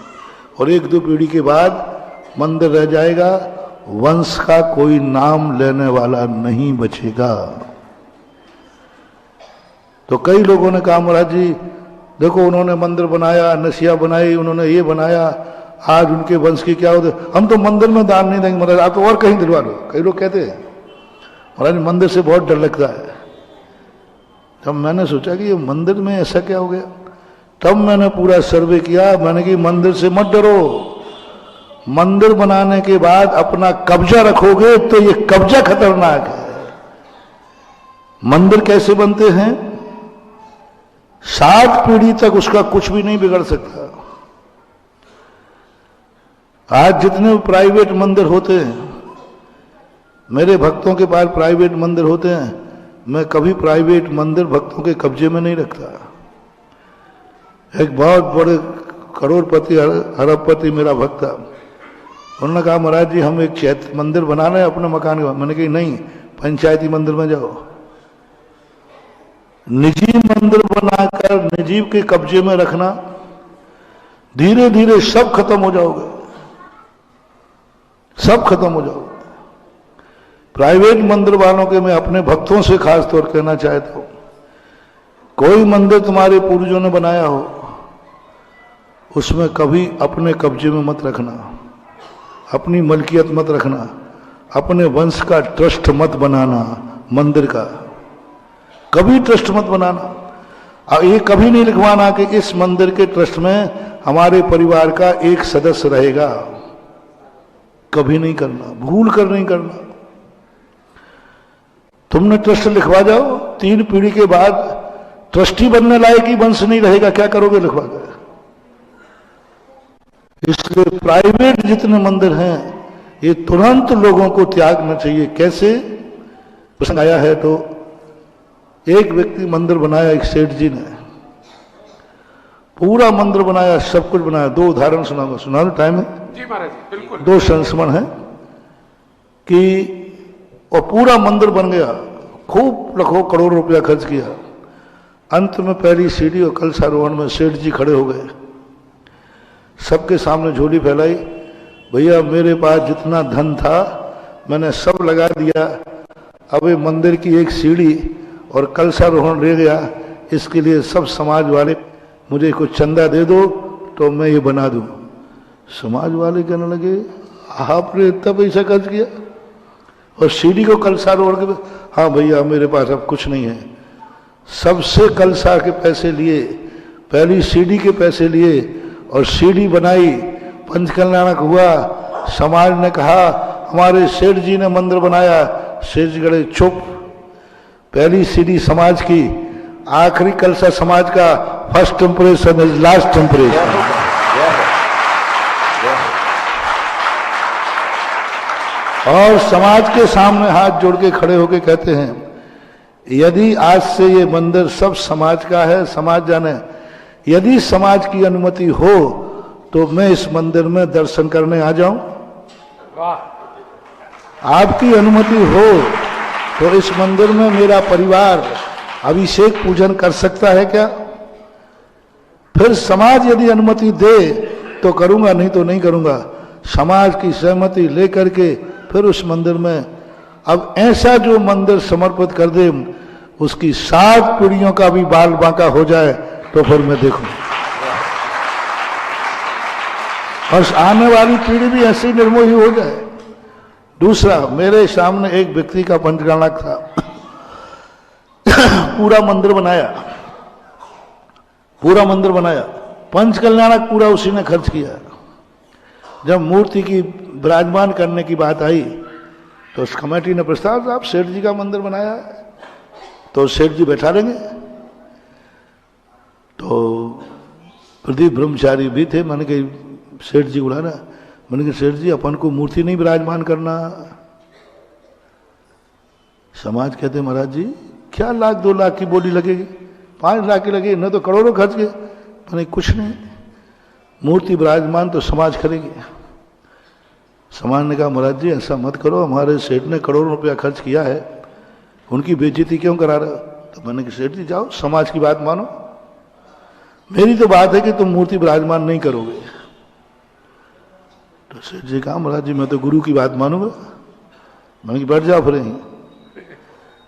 और एक दो पीढ़ी के बाद मंदिर रह जाएगा, वंश का कोई नाम लेने वाला नहीं बचेगा। तो कई लोगों ने कहा महाराज जी देखो उन्होंने मंदिर बनाया, नसिया बनाई, उन्होंने ये बनाया, आज उनके वंश की क्या होते, हम तो मंदिर में दान नहीं देंगे महाराज, आप तो और कहीं दिलवा लो। कई लोग कहते हैं महाराज मंदिर से बहुत डर लगता है। तब मैंने सोचा कि ये मंदिर में ऐसा क्या हो गया, तब मैंने पूरा सर्वे किया। मैंने कि मंदिर से मत डरो, मंदिर बनाने के बाद अपना कब्जा रखोगे तो ये कब्जा खतरनाक है। मंदिर कैसे बनते हैं? 7 पीढ़ी तक उसका कुछ भी नहीं बिगड़ सकता। आज जितने प्राइवेट मंदिर होते हैं, मेरे भक्तों के पास प्राइवेट मंदिर होते हैं, मैं कभी प्राइवेट मंदिर भक्तों के कब्जे में नहीं रखता। एक बहुत बड़े करोड़पति अरबपति मेरा भक्त था, उन्होंने कहा महाराज जी हम एक मंदिर बना रहे हैं अपने मकान के। मैंने कहा नहीं, पंचायती मंदिर में जाओ। निजी मंदिर बनाकर निजी के कब्जे में रखना, धीरे धीरे सब खत्म हो जाओगे, सब खत्म हो जाओगे। प्राइवेट मंदिर वालों के मैं अपने भक्तों से खास तौर कहना चाहता हूं, कोई मंदिर तुम्हारे पूर्वजों ने बनाया हो उसमें कभी अपने कब्जे में मत रखना, अपनी मलकियत मत रखना, अपने वंश का ट्रस्ट मत बनाना। मंदिर का कभी ट्रस्ट मत बनाना। ये कभी नहीं लिखवाना कि इस मंदिर के ट्रस्ट में हमारे परिवार का एक सदस्य रहेगा, कभी नहीं करना, भूल कर नहीं करना। तुमने ट्रस्ट लिखवा जाओ, 3 पीढ़ी के बाद ट्रस्टी बनने लायक ही वंश नहीं रहेगा, क्या करोगे लिखवा कर? इसलिए प्राइवेट जितने मंदिर हैं ये तुरंत लोगों को त्यागना चाहिए। कैसे? प्रसंग आया है तो एक व्यक्ति मंदिर बनाया, एक सेठ जी ने पूरा मंदिर बनाया, सब कुछ बनाया। 2 उदाहरण सुनाऊंगा, सुनाने टाइम है जी महाराज, बिल्कुल। 2 संस्मरण है कि और पूरा मंदिर बन गया, खूब लाखों करोड़ रुपया खर्च किया। अंत में पहली सीढ़ी और कलशारोहण में सेठ जी खड़े हो गए, सबके सामने झोली फैलाई, भैया मेरे पास जितना धन था मैंने सब लगा दिया, अब ये मंदिर की एक सीढ़ी और कलशारोहण रह गया, इसके लिए सब समाज वाले मुझे कुछ चंदा दे दो तो मैं ये बना दूं। समाज वाले कहने लगे आपने इतना पैसा खर्च किया और सीढ़ी को कलशारोहण के? हाँ भैया मेरे पास अब कुछ नहीं है। सबसे कलशा के पैसे लिए, पहली सीढ़ी के पैसे लिए और सीढ़ी बनाई, पंचकल्याणक हुआ। समाज ने कहा हमारे सेठ जी ने मंदिर बनाया। सेठ जी गए चुप, पहली सीढ़ी समाज की आखिरी कलसा समाज का first impression is last impression. और समाज के सामने हाथ जोड़ के खड़े होके कहते हैं, यदि आज से ये मंदिर सब समाज का है, समाज जाने, यदि समाज की अनुमति हो तो मैं इस मंदिर में दर्शन करने आ जाऊं। आपकी अनुमति हो तो इस मंदिर में मेरा परिवार अभिषेक पूजन कर सकता है क्या? फिर समाज यदि अनुमति दे तो करूंगा, नहीं तो नहीं करूंगा। समाज की सहमति लेकर के फिर उस मंदिर में, अब ऐसा जो मंदिर समर्पित कर दे उसकी 7 पीढ़ियों का भी बाल बांका हो जाए तो फिर मैं देखूं, और आने वाली पीढ़ी भी ऐसी निर्मोही हो जाए। दूसरा, मेरे सामने एक व्यक्ति का पंचकल्याणक था, पूरा मंदिर बनाया, पूरा मंदिर बनाया, पंचकल्याणक पूरा उसी ने खर्च किया। जब मूर्ति की विराजमान करने की बात आई तो उस कमेटी ने प्रस्ताव, आप सेठ जी का मंदिर बनाया है तो सेठ जी बैठा लेंगे। तो प्रदीप ब्रह्मचारी भी थे, मैंने कहा सेठ जी बुलाना, मैंने कहा सेठ जी अपन को मूर्ति नहीं विराजमान करना। समाज कहते महाराज जी क्या 1 लाख 2 लाख की बोली लगेगी, 5 लाख की लगेगी, न तो करोड़ों खर्च गए। मैंने कुछ नहीं, मूर्ति विराजमान तो समाज करेगी। समाज ने कहा महाराज जी ऐसा मत करो, हमारे सेठ ने करोड़ों रुपया खर्च किया है, उनकी बेइज्जती क्यों करा रहे हो? तो मैंने कहा सेठ जी जाओ, समाज की बात मानो, मेरी तो बात है कि तुम मूर्ति विराजमान नहीं करोगे। तो सेठ जी कहा महाराज जी मैं तो गुरु की बात मानूंगा। मैंने कहा बैठ जाओ फिर यहीं,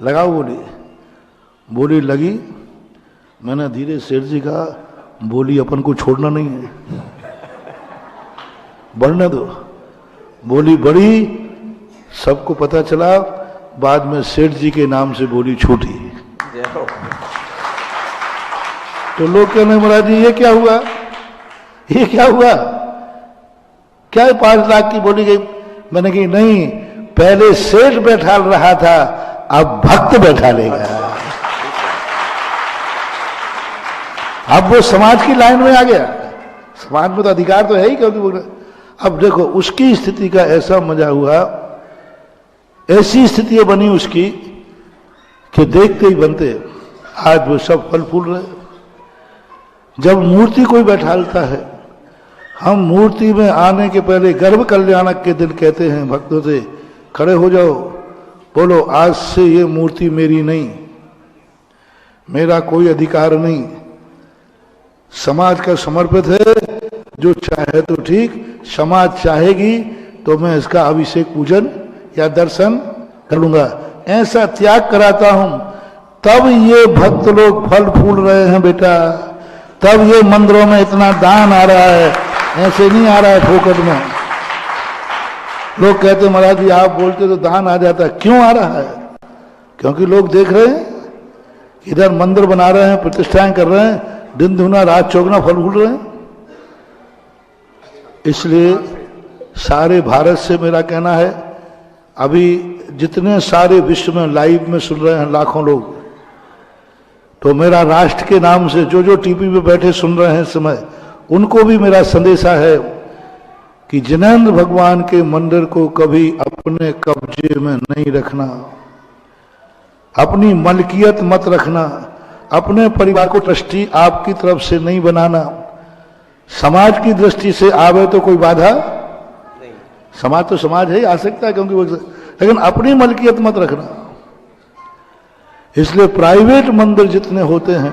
लगाओ बोली। बोली लगी, मैंने धीरे सेठ जी कहा बोली अपन को छोड़ना नहीं है, बढ़ने दो। बोली बड़ी, सबको पता चला, बाद में सेठ जी के नाम से बोली छूटी। तो लोग कहने महाराज जी ये क्या हुआ, ये क्या हुआ, क्या 5 लाख की बोली गई? मैंने कही नहीं, पहले सेठ बैठा रहा था, अब भक्त बैठा लेगा। अब वो समाज की लाइन में आ गया, समाज में तो अधिकार तो है ही, क्योंकि अब देखो उसकी स्थिति का ऐसा मजा हुआ, ऐसी स्थिति बनी उसकी कि देखते ही बनते आज वो सब फल फूल रहे। जब मूर्ति कोई बैठालता है, हम मूर्ति में आने के पहले गर्भ कल्याणक के दिन कहते हैं भक्तों से, खड़े हो जाओ, बोलो आज से ये मूर्ति मेरी नहीं, मेरा कोई अधिकार नहीं, समाज का समर्पित है, जो चाहे तो ठीक, समाज चाहेगी तो मैं इसका अभिषेक पूजन या दर्शन करूंगा। ऐसा त्याग कराता हूं, तब ये भक्त लोग फल फूल रहे हैं बेटा, तब ये मंदिरों में इतना दान आ रहा है, ऐसे नहीं आ रहा है फोकट में। लोग कहते महाराज जी आप बोलते तो दान आ जाता, क्यों आ रहा है? क्योंकि लोग देख रहे हैं, इधर मंदिर बना रहे हैं, प्रतिष्ठाएं कर रहे हैं, दिन दुना रात चौगुना फल फूल रहे हैं। इसलिए सारे भारत से मेरा कहना है, अभी जितने सारे विश्व में लाइव में सुन रहे हैं लाखों लोग, तो मेरा राष्ट्र के नाम से जो जो टीवी पे बैठे सुन रहे हैं इस समय, उनको भी मेरा संदेशा है कि जिनेंद्र भगवान के मंदिर को कभी अपने कब्जे में नहीं रखना, अपनी मलकियत मत रखना, अपने परिवार को ट्रस्टी आपकी तरफ से नहीं बनाना। समाज की दृष्टि से आवे तो कोई बाधा नहीं, समाज तो समाज है, आ सकता है क्योंकि वो, लेकिन अपनी मलकियत मत रखना। इसलिए प्राइवेट मंदिर जितने होते हैं,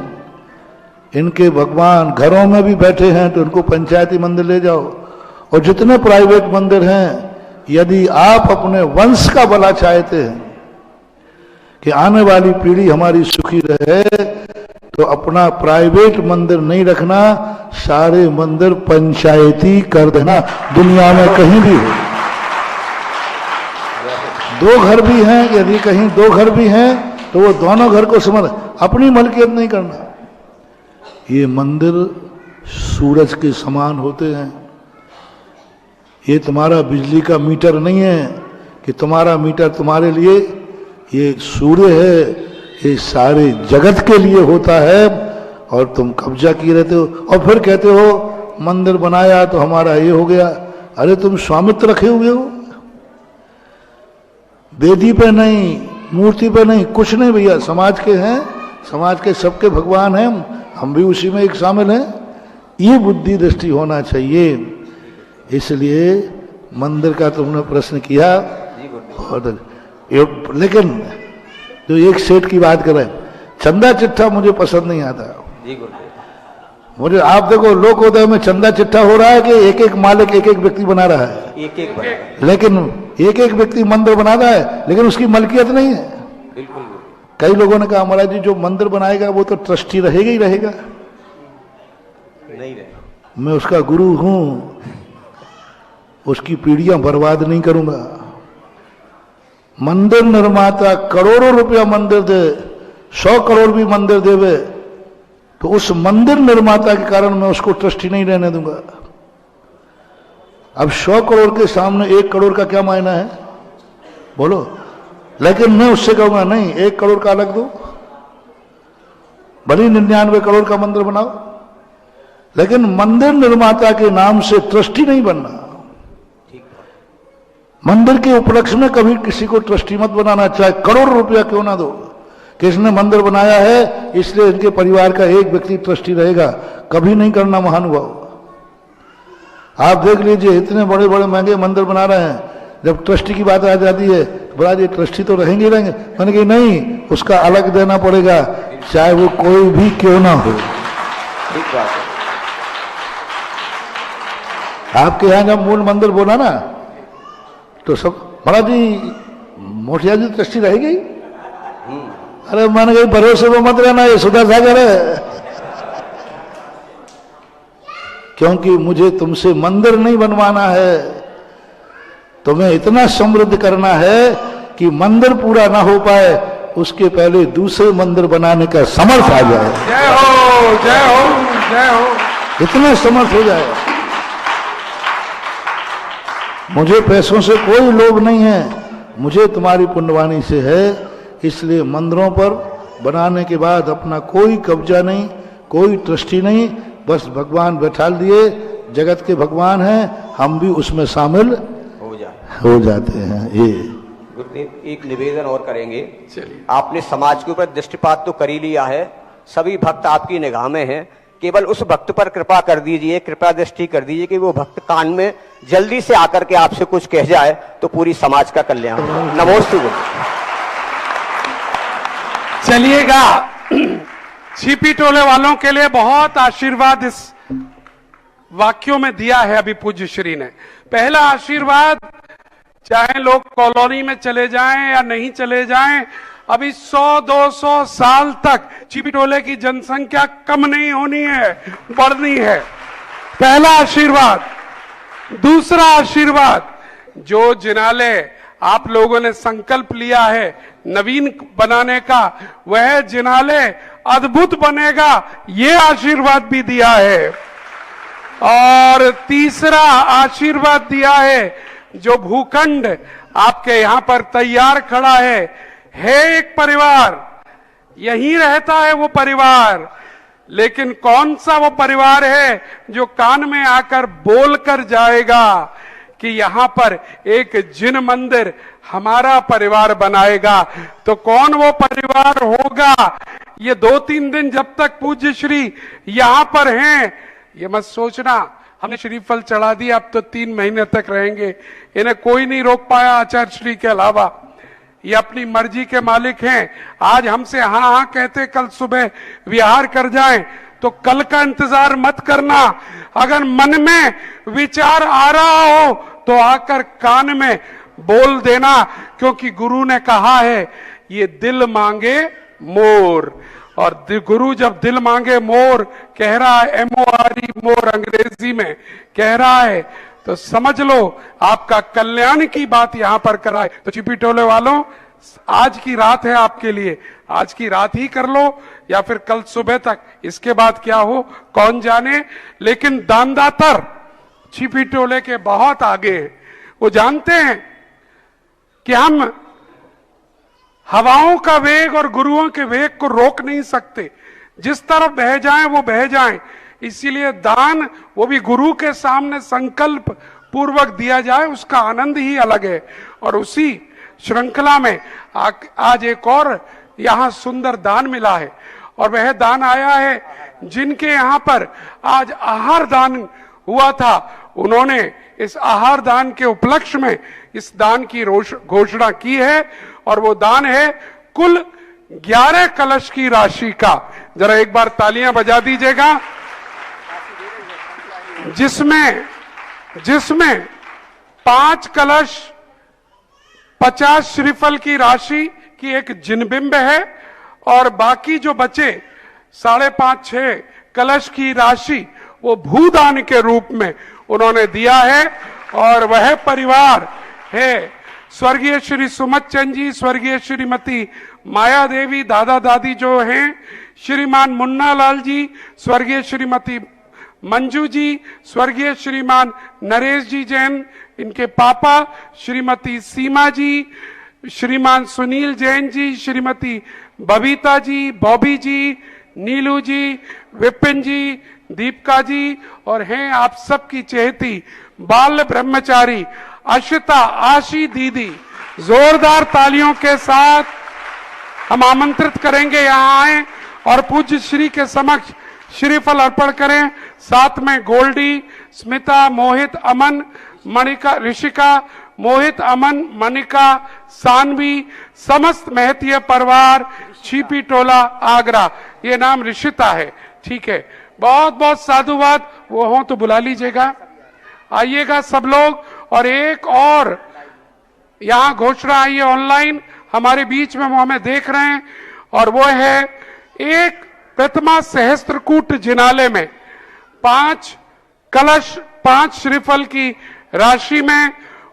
इनके भगवान घरों में भी बैठे हैं तो इनको पंचायती मंदिर ले जाओ, और जितने प्राइवेट मंदिर हैं, यदि आप अपने वंश का भला चाहते हैं कि आने वाली पीढ़ी हमारी सुखी रहे, तो अपना प्राइवेट मंदिर नहीं रखना, सारे मंदिर पंचायती कर देना, दुनिया में कहीं भी हो। 2 घर भी हैं, यदि कहीं 2 घर भी हैं तो वो दोनों घर को समझ, अपनी मलकियत नहीं करना। ये मंदिर सूरज के समान होते हैं, ये तुम्हारा बिजली का मीटर नहीं है कि तुम्हारा मीटर तुम्हारे लिए, ये सूर्य है, ये सारे जगत के लिए होता है और तुम कब्जा किए रहते हो और फिर कहते हो मंदिर बनाया तो हमारा ये हो गया। अरे तुम स्वामित्व रखे हुए हो, वेदी पे नहीं, मूर्ति पे नहीं, कुछ नहीं भैया, समाज के हैं, समाज के सबके भगवान हैं, हम भी उसी में एक शामिल हैं। ये बुद्धि दृष्टि होना चाहिए। इसलिए मंदिर का तुमने प्रश्न किया और लेकिन जो एक सेठ की बात करें, चंदा चिट्ठा मुझे पसंद नहीं आता। मुझे आप देखो लोकोदय में चंदा चिट्ठा हो रहा है कि एक एक मालिक एक एक व्यक्ति बना रहा है, लेकिन एक एक व्यक्ति मंदिर बना रहा है लेकिन उसकी मलकियत नहीं है। बिल्कुल। कई लोगों ने कहा महाराज जी जो मंदिर बनाएगा वो तो ट्रस्टी रहेगा ही रहेगा। नहीं रहेगा। मैं उसका गुरु हूं, उसकी पीढ़ियां बर्बाद नहीं करूंगा। मंदिर निर्माता करोड़ों रुपया मंदिर दे, 100 करोड़ भी मंदिर देवे, तो उस मंदिर निर्माता के कारण मैं उसको ट्रस्टी नहीं रहने दूंगा। अब 100 करोड़ के सामने 1 करोड़ का क्या मायना है बोलो। लेकिन मैं उससे कहूंगा नहीं, 1 करोड़ का अलग दो, भले 99 करोड़ का मंदिर बनाओ, लेकिन मंदिर निर्माता के नाम से ट्रस्टी नहीं बनना। मंदिर के उपलक्ष्य में कभी किसी को ट्रस्टी मत बनाना, चाहे करोड़ रुपया क्यों ना दो। किसने मंदिर बनाया है इसलिए इनके परिवार का एक व्यक्ति ट्रस्टी रहेगा, कभी नहीं करना महानुभाव। आप देख लीजिए इतने बड़े बड़े महंगे मंदिर बना रहे हैं, जब ट्रस्टी की बात आ जाती है तो बड़ा जी ट्रस्टी तो रहेंगे ही रहेंगे। मैंने कहा नहीं, उसका अलग देना पड़ेगा, चाहे वो कोई भी क्यों ना हो। ठीक बात है। आपके यहां जब मूल मंदिर बोला ना तो सब महाराज जी मोटिया जी ट्रस्टी रहेगी। अरे मैंने कहा भरोसे में मत रहना, ये सुधा सागर है। क्योंकि मुझे तुमसे मंदिर नहीं बनवाना है, तुम्हें इतना समृद्ध करना है कि मंदिर पूरा ना हो पाए उसके पहले दूसरे मंदिर बनाने का समर्थ आ जाए। जय हो जय हो जय हो। इतना समर्थ हो जाए। मुझे पैसों से कोई लोभ नहीं है, मुझे तुम्हारी पुण्यवाणी से है। इसलिए मंदिरों पर बनाने के बाद अपना कोई कब्जा नहीं, कोई ट्रस्टी नहीं, बस भगवान बैठा दिए, जगत के भगवान हैं, हम भी उसमें शामिल हो जाते हैं। ये गुरुदेव एक निवेदन और करेंगे। चलिए। आपने समाज के ऊपर दृष्टिपात तो कर ही लिया है, सभी भक्त आपकी निगाह में हैं, केवल उस भक्त पर कृपा कर दीजिए, कृपा दृष्टि कर दीजिए कि वो भक्त कान में जल्दी से आकर के आपसे कुछ कह जाए तो पूरी समाज का कल्याण। नमोस्तु। चलिएगा, छिपी टोले वालों के लिए बहुत आशीर्वाद इस वाक्यों में दिया है अभी पूज्य श्री ने। पहला आशीर्वाद, चाहे लोग कॉलोनी में चले जाएं या नहीं चले जाएं, अभी 100-200 साल तक छिपी टोले की जनसंख्या कम नहीं होनी है, बढ़नी है। पहला आशीर्वाद। दूसरा आशीर्वाद, जो जिनाले आप लोगों ने संकल्प लिया है नवीन बनाने का, वह जिनाले अद्भुत बनेगा, ये आशीर्वाद भी दिया है। और तीसरा आशीर्वाद दिया है, जो भूखंड आपके यहां पर तैयार खड़ा है एक परिवार, यहीं रहता है वो परिवार, लेकिन कौन सा वो परिवार है जो कान में आकर बोल कर जाएगा कि यहां पर एक जिन मंदिर हमारा परिवार बनाएगा। तो कौन वो परिवार होगा? ये 2-3 दिन जब तक पूज्य श्री यहां पर हैं, ये मत सोचना हमने श्रीफल चढ़ा दिया अब तो 3 महीने तक रहेंगे, इन्हें कोई नहीं रोक पाया आचार्य श्री के अलावा। ये अपनी मर्जी के मालिक हैं। आज हमसे हाँ हाँ कहते कल सुबह विहार कर जाएं, तो कल का इंतजार मत करना। अगर मन में विचार आ रहा हो तो आकर कान में बोल देना, क्योंकि गुरु ने कहा है ये दिल मांगे मोर, और गुरु जब दिल मांगे मोर कह रहा है, MORE मोर अंग्रेजी में कह रहा है, तो समझ लो आपका कल्याण की बात यहां पर कराए। तो छिपी टोले वालों, आज की रात है आपके लिए, आज की रात ही कर लो या फिर कल सुबह तक, इसके बाद क्या हो कौन जाने। लेकिन दानदातर छिपी टोले के बहुत आगे हैं, वो जानते हैं कि हम हवाओं का वेग और गुरुओं के वेग को रोक नहीं सकते, जिस तरफ बह जाएं वो बह जाएं। इसीलिए दान, वो भी गुरु के सामने संकल्प पूर्वक दिया जाए, उसका आनंद ही अलग है। और उसी श्रृंखला में आज एक और यहां सुंदर दान मिला है, और वह दान आया है जिनके यहां पर आज आहार दान हुआ था। उन्होंने इस आहार दान के उपलक्ष्य में इस दान की घोषणा की है, और वो दान है कुल 11 कलश की राशि का। जरा एक बार तालियां बजा दीजिएगा। जिसमें 5 कलश 50 श्रीफल की राशि की एक जिनबिंब है, और बाकी जो बचे 5.5-6 कलश की राशि वो भूदान के रूप में उन्होंने दिया है। और वह परिवार है स्वर्गीय श्री सुमत चंद जी, स्वर्गीय श्रीमती माया देवी, दादा दादी जो हैं श्रीमान मुन्ना लाल जी, स्वर्गीय श्रीमती मंजू जी, स्वर्गीय श्रीमान नरेश जी जैन, इनके पापा श्रीमती सीमा जी, श्रीमान सुनील जैन जी, श्रीमती बबीता जी, बॉबी जी, नीलू जी, विपिन जी, दीपिका जी, और हैं आप सबकी चहेती बाल ब्रह्मचारी अशिता आशी दीदी। जोरदार तालियों के साथ हम आमंत्रित करेंगे यहां आए और पूज्य श्री के समक्ष श्रीफल अर्पण करें। साथ में गोल्डी, स्मिता, मोहित, अमन, मणिका, ऋषिका, मोहित, अमन, मणिका, सानवी, समस्त महतीय परिवार, छिपी टोला, आगरा। ये नाम ऋषिता है, ठीक है। बहुत बहुत साधुवाद। वो हो तो बुला लीजिएगा, आइएगा सब लोग। और एक और यहां घोषणा आई है ऑनलाइन, हमारे बीच में वो हमें देख रहे हैं, और वो है एक प्रतिमा सहस्त्रकूट जिनाले में 5 कलश 5 श्रीफल की राशि में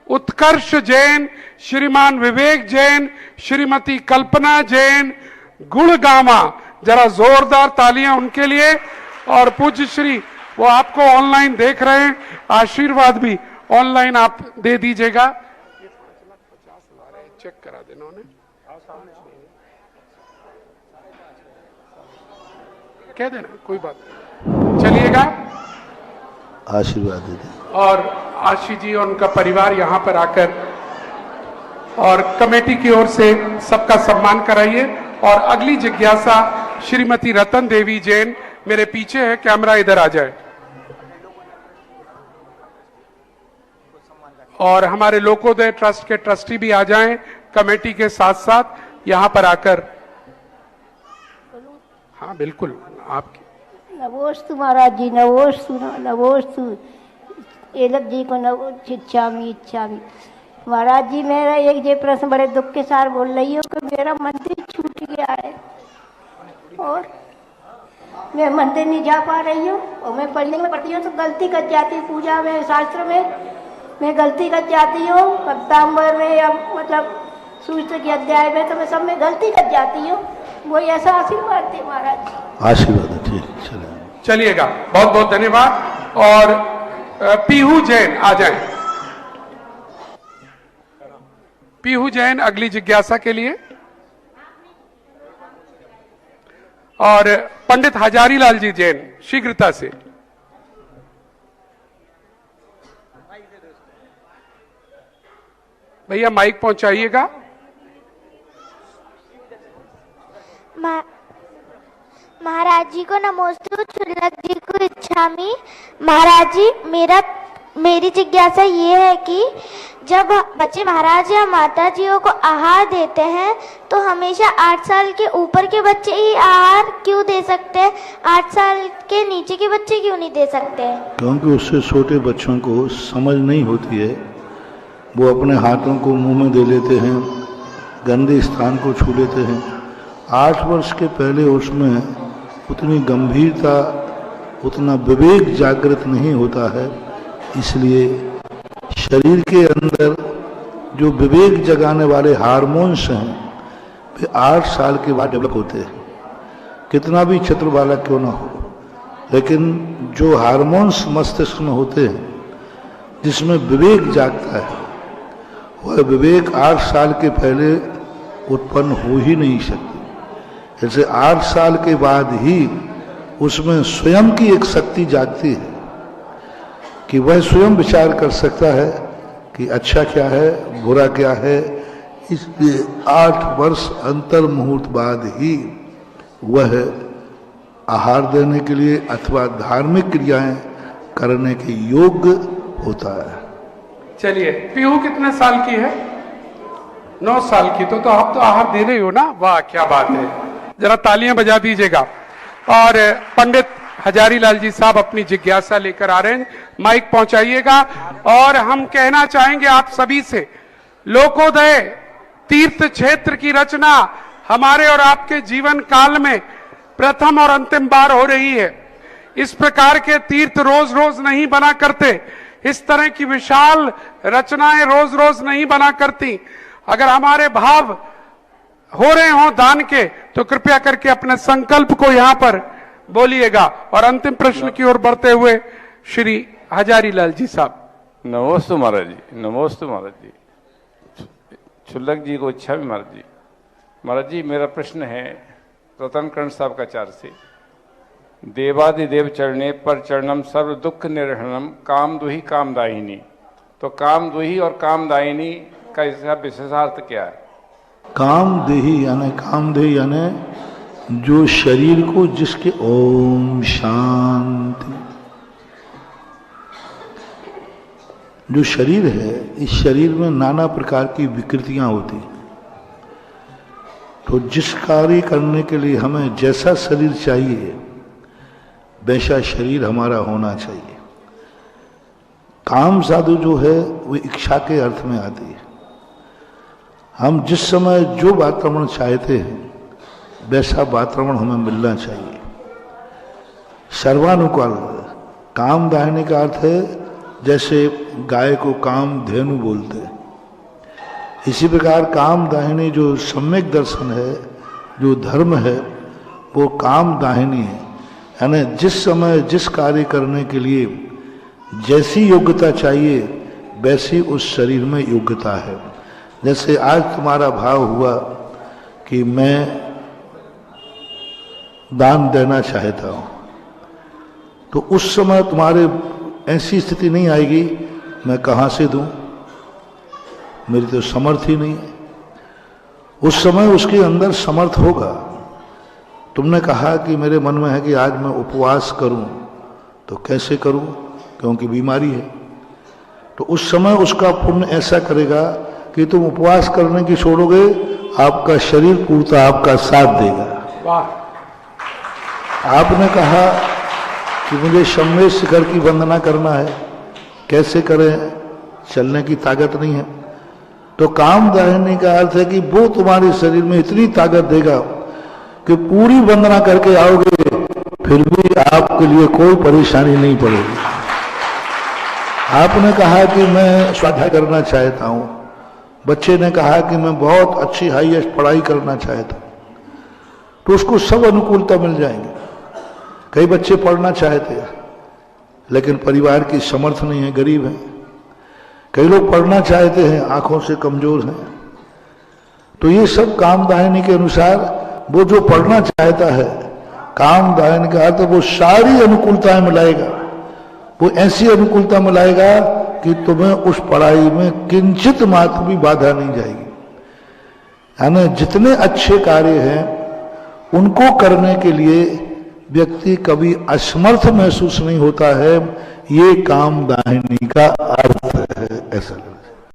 उत्कर्ष जैन, श्रीमान विवेक जैन, श्रीमती कल्पना जैन, गुड़गामा। जरा जोरदार तालियां उनके लिए। और पूज्य श्री वो आपको ऑनलाइन देख रहे हैं, आशीर्वाद भी ऑनलाइन आप दे दीजिएगा। चेक करा देना उन्हें, कह देना, कोई बात नहीं। चलिएगा, आशीर्वाद दे दें। और आशी जी और उनका परिवार यहां पर आकर और कमेटी की ओर से सबका सम्मान कराइए। और अगली जिज्ञासा श्रीमती रतन देवी जैन मेरे पीछे है, कैमरा इधर आ जाए। और हमारे लोकोदय ट्रस्ट के ट्रस्टी भी आ जाएं कमेटी के साथ साथ यहां पर आकर। हाँ बिल्कुल, आपकी नमोस्तु महाराज जी, नमोस्तु नमोस्तु। एलक जी को इच्छामी महाराज जी। मेरा एक ये प्रश्न बड़े दुख के साथ बोल रही हूँ कि मेरा मंदिर छूट गया है और मैं मंदिर नहीं जा पा रही हूँ, और मैं पढ़ने में पढ़ती हूँ तो गलती कर जाती हूँ। पूजा में, शास्त्र में मैं गलती कर जाती हूँ, सप्तांबर में या मतलब सूत्र के अध्याय में, तो मैं सब में गलती कर जाती हूँ। वो ऐसा आशीर्वाद थे महाराज जी। आशीर्वाद है, ठीक, चलिएगा। बहुत बहुत धन्यवाद। और पीहू जैन आ जाए। पीहू जैन अगली जिज्ञासा के लिए। और पंडित हजारी लाल जी जैन शीघ्रता से। भैया माइक पहुंचाइएगा। महाराज जी को नमोस्तु, छुल्लक जी को इच्छामी। महाराज जी, मेरी जिज्ञासा ये है कि जब बच्चे महाराज या माता जियों को आहार देते हैं तो हमेशा 8 साल के ऊपर के बच्चे ही आहार क्यों दे सकते हैं, 8 साल के नीचे के बच्चे क्यों नहीं दे सकते हैं? क्योंकि उससे छोटे बच्चों को समझ नहीं होती है, वो अपने हाथों को मुंह में दे लेते हैं, गंदे स्थान को छू लेते हैं। 8 वर्ष के पहले उसमें उतनी गंभीरता, उतना विवेक जागृत नहीं होता है। इसलिए शरीर के अंदर जो विवेक जगाने वाले हार्मोन्स हैं वे 8 साल के बाद डेवलप होते हैं, कितना भी चतुर बालक क्यों ना हो। लेकिन जो हार्मोन्स मस्तिष्क में होते हैं जिसमें विवेक जागता है, वह विवेक 8 साल के पहले उत्पन्न हो ही नहीं सकती। जैसे 8 साल के बाद ही उसमें स्वयं की एक शक्ति जागती है कि वह स्वयं विचार कर सकता है कि अच्छा क्या है, बुरा क्या है। इसलिए 8 वर्ष अंतर मुहूर्त बाद ही वह आहार देने के लिए अथवा धार्मिक क्रियाएं करने के योग्य होता है। चलिए, पीहू कितने साल की है? 9 साल की। तो आप तो आहार दे रहे हो ना? वाह, क्या बात है, जरा तालियां बजा दीजिएगा। और पंडित हजारी लाल जी साहब अपनी जिज्ञासा लेकर आ रहे हैं, माइक पहुंचाइएगा। और हम कहना चाहेंगे आप सभी से, लोकोदय तीर्थ क्षेत्र की रचना हमारे और आपके जीवन काल में प्रथम और अंतिम बार हो रही है। इस प्रकार के तीर्थ रोज रोज नहीं बना करते, इस तरह की विशाल रचनाएं रोज रोज नहीं बना करती। अगर हमारे भाव हो रहे हो दान के, तो कृपया करके अपने संकल्प को यहां पर बोलिएगा। और अंतिम प्रश्न की ओर बढ़ते हुए श्री हजारी लाल जी साहब। नमोस्तु महाराज जी, नमोस्तु महाराज जी। छुल्लक जी को इच्छा भी महाराज जी। महाराज जी, मेरा प्रश्न है रतनकर्ण साहब का चार से, देवादिदेव चरणे पर चरणम सर्व दुख निर्हरणम काम दुही कामदायिनी। तो काम दुही और कामदायिनी का इसका विशेषार्थ क्या है? कामदेही यानी कामदेही यानी जो शरीर को जिसके ओम शांति, जो शरीर है, इस शरीर में नाना प्रकार की विकृतियां होती। तो जिस कार्य करने के लिए हमें जैसा शरीर चाहिए वैसा शरीर हमारा होना चाहिए। काम साधु जो है वो इच्छा के अर्थ में आती है। हम जिस समय जो वातावरण चाहते हैं वैसा वातावरण हमें मिलना चाहिए। सर्वानुकूल काम दाहिने का अर्थ है जैसे गाय को काम धेनु बोलते हैं, इसी प्रकार काम दाहिनी जो सम्यक दर्शन है, जो धर्म है, वो काम दाहिनी है। यानी जिस समय जिस कार्य करने के लिए जैसी योग्यता चाहिए वैसी उस शरीर में योग्यता है। जैसे आज तुम्हारा भाव हुआ कि मैं दान देना चाहता हूं, तो उस समय तुम्हारे ऐसी स्थिति नहीं आएगी मैं कहां से दूं, मेरी तो समर्थ ही नहीं है। उस समय उसके अंदर समर्थ होगा। तुमने कहा कि मेरे मन में है कि आज मैं उपवास करूं, तो कैसे करूं क्योंकि बीमारी है। तो उस समय उसका पुण्य ऐसा करेगा कि तुम उपवास करने की छोड़ोगे, आपका शरीर पूर्णतः आपका साथ देगा। आपने कहा कि मुझे शम्भेश शिखर की वंदना करना है, कैसे करें, चलने की ताकत नहीं है। तो काम दाहिनी का अर्थ है कि वो तुम्हारे शरीर में इतनी ताकत देगा कि पूरी वंदना करके आओगे फिर भी आपके लिए कोई परेशानी नहीं पड़ेगी। आपने कहा कि मैं स्वाध्याय करना चाहता हूं, बच्चे ने कहा कि मैं बहुत अच्छी हाईएस्ट पढ़ाई करना चाहता हूं, तो उसको सब अनुकूलता मिल जाएंगे। कई बच्चे पढ़ना चाहते हैं लेकिन परिवार की समर्थ नहीं है, गरीब है। कई लोग पढ़ना चाहते हैं, आंखों से कमजोर हैं। तो ये सब काम दाहिनी के अनुसार वो जो पढ़ना चाहता है, काम दाहिनी का अर्थ वो सारी अनुकूलताएं मिलाएगा। वो ऐसी अनुकूलता मिलाएगा कि तुम्हें उस पढ़ाई में किंचित मात्र भी बाधा नहीं जाएगी। यानी जितने अच्छे कार्य हैं उनको करने के लिए व्यक्ति कभी असमर्थ महसूस नहीं होता है। ये काम दाहिनी का अर्थ है, ऐसा।